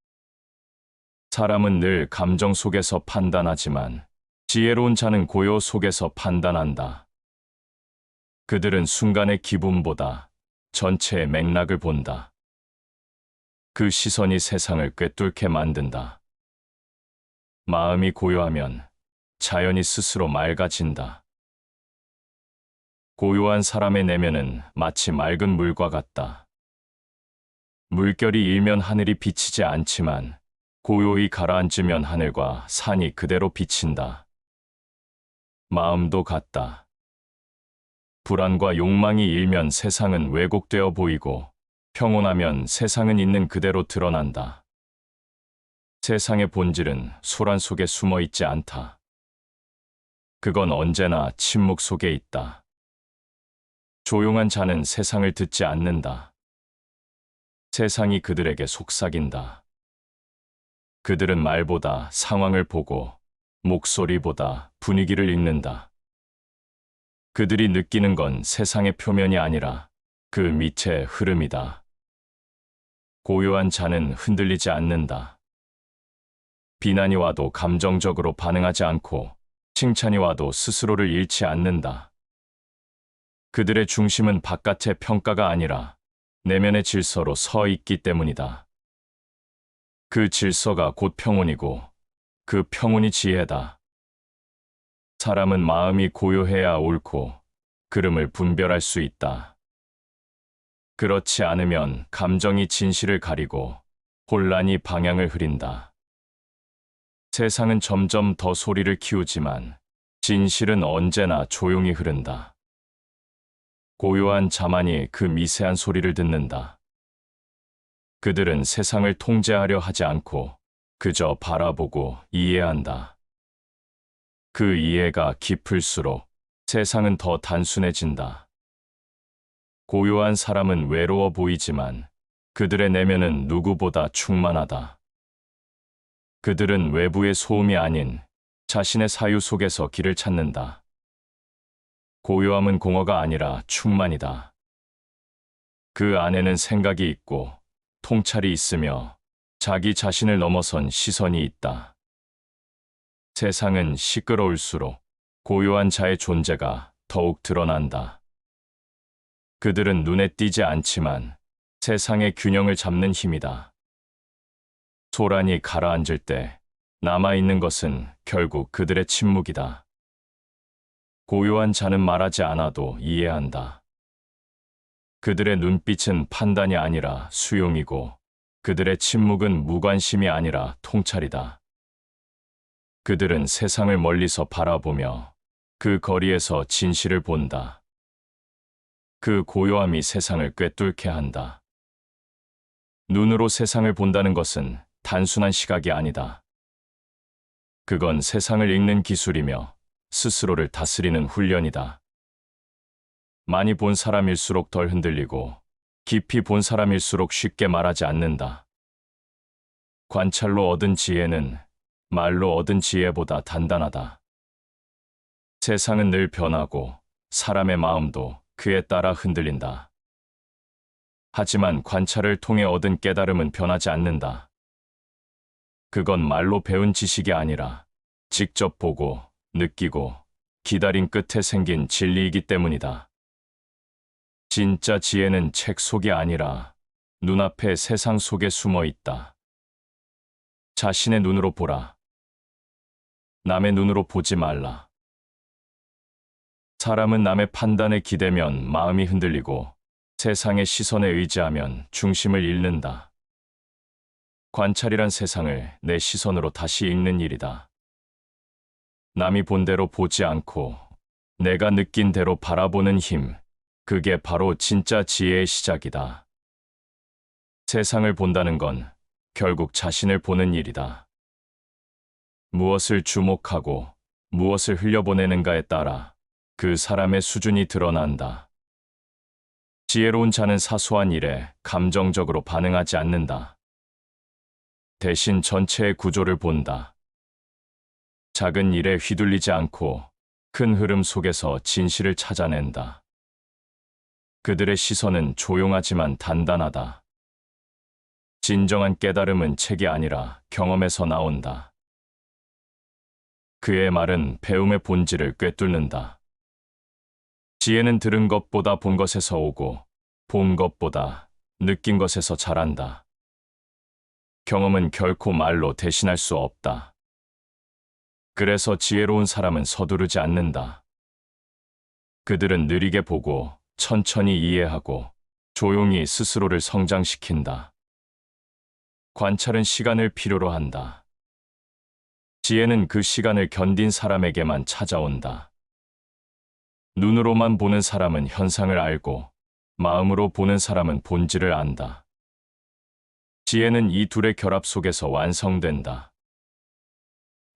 사람은 늘 감정 속에서 판단하지만 지혜로운 자는 고요 속에서 판단한다. 그들은 순간의 기분보다 전체의 맥락을 본다. 그 시선이 세상을 꿰뚫게 만든다. 마음이 고요하면 자연이 스스로 맑아진다. 고요한 사람의 내면은 마치 맑은 물과 같다. 물결이 일면 하늘이 비치지 않지만 고요히 가라앉으면 하늘과 산이 그대로 비친다. 마음도 같다. 불안과 욕망이 일면 세상은 왜곡되어 보이고 평온하면 세상은 있는 그대로 드러난다. 세상의 본질은 소란 속에 숨어 있지 않다. 그건 언제나 침묵 속에 있다. 조용한 자는 세상을 듣지 않는다. 세상이 그들에게 속삭인다. 그들은 말보다 상황을 보고 목소리보다 분위기를 읽는다. 그들이 느끼는 건 세상의 표면이 아니라 그 밑의 흐름이다. 고요한 자는 흔들리지 않는다. 비난이 와도 감정적으로 반응하지 않고 칭찬이 와도 스스로를 잃지 않는다. 그들의 중심은 바깥의 평가가 아니라 내면의 질서로 서 있기 때문이다. 그 질서가 곧 평온이고 그 평온이 지혜다. 사람은 마음이 고요해야 옳고 그름을 분별할 수 있다. 그렇지 않으면 감정이 진실을 가리고 혼란이 방향을 흐린다. 세상은 점점 더 소리를 키우지만 진실은 언제나 조용히 흐른다. 고요한 자만이 그 미세한 소리를 듣는다. 그들은 세상을 통제하려 하지 않고 그저 바라보고 이해한다. 그 이해가 깊을수록 세상은 더 단순해진다. 고요한 사람은 외로워 보이지만 그들의 내면은 누구보다 충만하다. 그들은 외부의 소음이 아닌 자신의 사유 속에서 길을 찾는다. 고요함은 공허가 아니라 충만이다. 그 안에는 생각이 있고 통찰이 있으며 자기 자신을 넘어선 시선이 있다. 세상은 시끄러울수록 고요한 자의 존재가 더욱 드러난다. 그들은 눈에 띄지 않지만 세상의 균형을 잡는 힘이다. 소란이 가라앉을 때 남아있는 것은 결국 그들의 침묵이다. 고요한 자는 말하지 않아도 이해한다. 그들의 눈빛은 판단이 아니라 수용이고 그들의 침묵은 무관심이 아니라 통찰이다. 그들은 세상을 멀리서 바라보며 그 거리에서 진실을 본다. 그 고요함이 세상을 꿰뚫게 한다. 눈으로 세상을 본다는 것은 단순한 시각이 아니다. 그건 세상을 읽는 기술이며 스스로를 다스리는 훈련이다. 많이 본 사람일수록 덜 흔들리고 깊이 본 사람일수록 쉽게 말하지 않는다. 관찰로 얻은 지혜는 말로 얻은 지혜보다 단단하다. 세상은 늘 변하고 사람의 마음도 그에 따라 흔들린다. 하지만 관찰을 통해 얻은 깨달음은 변하지 않는다. 그건 말로 배운 지식이 아니라 직접 보고 느끼고 기다린 끝에 생긴 진리이기 때문이다. 진짜 지혜는 책 속이 아니라 눈앞의 세상 속에 숨어 있다. 자신의 눈으로 보라. 남의 눈으로 보지 말라. 사람은 남의 판단에 기대면 마음이 흔들리고 세상의 시선에 의지하면 중심을 잃는다. 관찰이란 세상을 내 시선으로 다시 읽는 일이다. 남이 본 대로 보지 않고 내가 느낀 대로 바라보는 힘, 그게 바로 진짜 지혜의 시작이다. 세상을 본다는 건 결국 자신을 보는 일이다. 무엇을 주목하고 무엇을 흘려보내는가에 따라 그 사람의 수준이 드러난다. 지혜로운 자는 사소한 일에 감정적으로 반응하지 않는다. 대신 전체의 구조를 본다. 작은 일에 휘둘리지 않고 큰 흐름 속에서 진실을 찾아낸다. 그들의 시선은 조용하지만 단단하다. 진정한 깨달음은 책이 아니라 경험에서 나온다. 그의 말은 배움의 본질을 꿰뚫는다. 지혜는 들은 것보다 본 것에서 오고 본 것보다 느낀 것에서 자란다. 경험은 결코 말로 대신할 수 없다. 그래서 지혜로운 사람은 서두르지 않는다. 그들은 느리게 보고 천천히 이해하고 조용히 스스로를 성장시킨다. 관찰은 시간을 필요로 한다. 지혜는 그 시간을 견딘 사람에게만 찾아온다. 눈으로만 보는 사람은 현상을 알고 마음으로 보는 사람은 본질을 안다. 지혜는 이 둘의 결합 속에서 완성된다.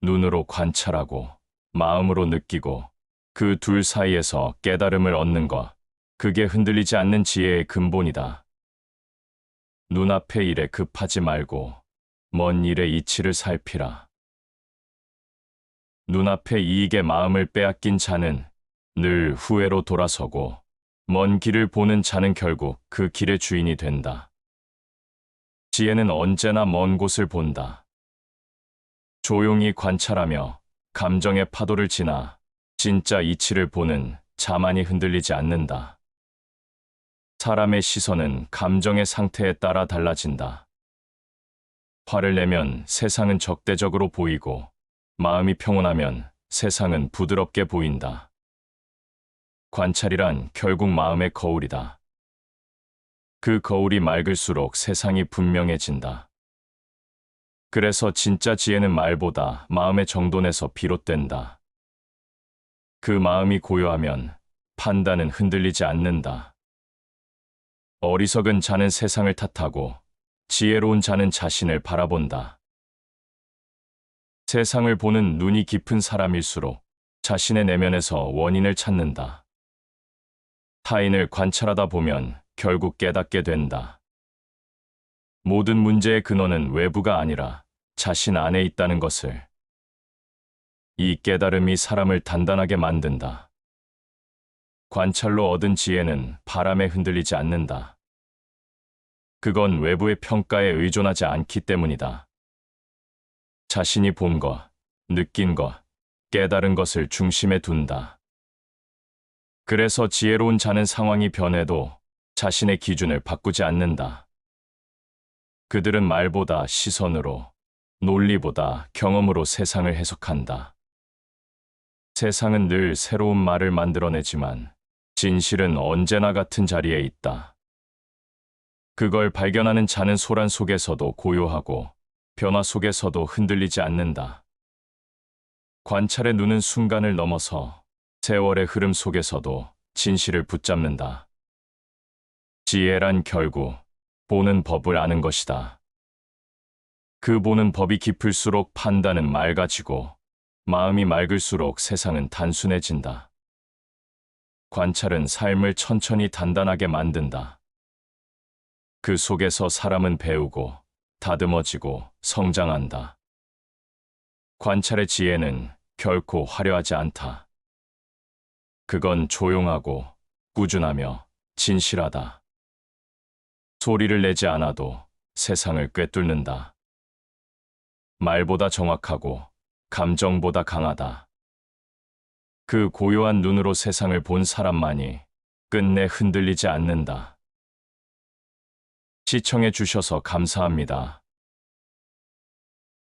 눈으로 관찰하고 마음으로 느끼고 그 둘 사이에서 깨달음을 얻는 것, 그게 흔들리지 않는 지혜의 근본이다. 눈앞의 일에 급하지 말고 먼 일의 이치를 살피라. 눈앞의 이익에 마음을 빼앗긴 자는 늘 후회로 돌아서고 먼 길을 보는 자는 결국 그 길의 주인이 된다. 지혜는 언제나 먼 곳을 본다. 조용히 관찰하며 감정의 파도를 지나 진짜 이치를 보는 자만이 흔들리지 않는다. 사람의 시선은 감정의 상태에 따라 달라진다. 화를 내면 세상은 적대적으로 보이고 마음이 평온하면 세상은 부드럽게 보인다. 관찰이란 결국 마음의 거울이다. 그 거울이 맑을수록 세상이 분명해진다. 그래서 진짜 지혜는 말보다 마음의 정돈에서 비롯된다. 그 마음이 고요하면 판단은 흔들리지 않는다. 어리석은 자는 세상을 탓하고 지혜로운 자는 자신을 바라본다. 세상을 보는 눈이 깊은 사람일수록 자신의 내면에서 원인을 찾는다. 타인을 관찰하다 보면 결국 깨닫게 된다. 모든 문제의 근원은 외부가 아니라 자신 안에 있다는 것을. 이 깨달음이 사람을 단단하게 만든다. 관찰로 얻은 지혜는 바람에 흔들리지 않는다. 그건 외부의 평가에 의존하지 않기 때문이다. 자신이 본 것, 느낀 것, 깨달은 것을 중심에 둔다. 그래서 지혜로운 자는 상황이 변해도 자신의 기준을 바꾸지 않는다. 그들은 말보다 시선으로, 논리보다 경험으로 세상을 해석한다. 세상은 늘 새로운 말을 만들어내지만 진실은 언제나 같은 자리에 있다. 그걸 발견하는 자는 소란 속에서도 고요하고 변화 속에서도 흔들리지 않는다. 관찰의 눈은 순간을 넘어서 세월의 흐름 속에서도 진실을 붙잡는다. 지혜란 결국 보는 법을 아는 것이다. 그 보는 법이 깊을수록 판단은 맑아지고 마음이 맑을수록 세상은 단순해진다. 관찰은 삶을 천천히 단단하게 만든다. 그 속에서 사람은 배우고 다듬어지고 성장한다. 관찰의 지혜는 결코 화려하지 않다. 그건 조용하고 꾸준하며 진실하다. 소리를 내지 않아도 세상을 꿰뚫는다. 말보다 정확하고 감정보다 강하다. 그 고요한 눈으로 세상을 본 사람만이 끝내 흔들리지 않는다. 시청해 주셔서 감사합니다.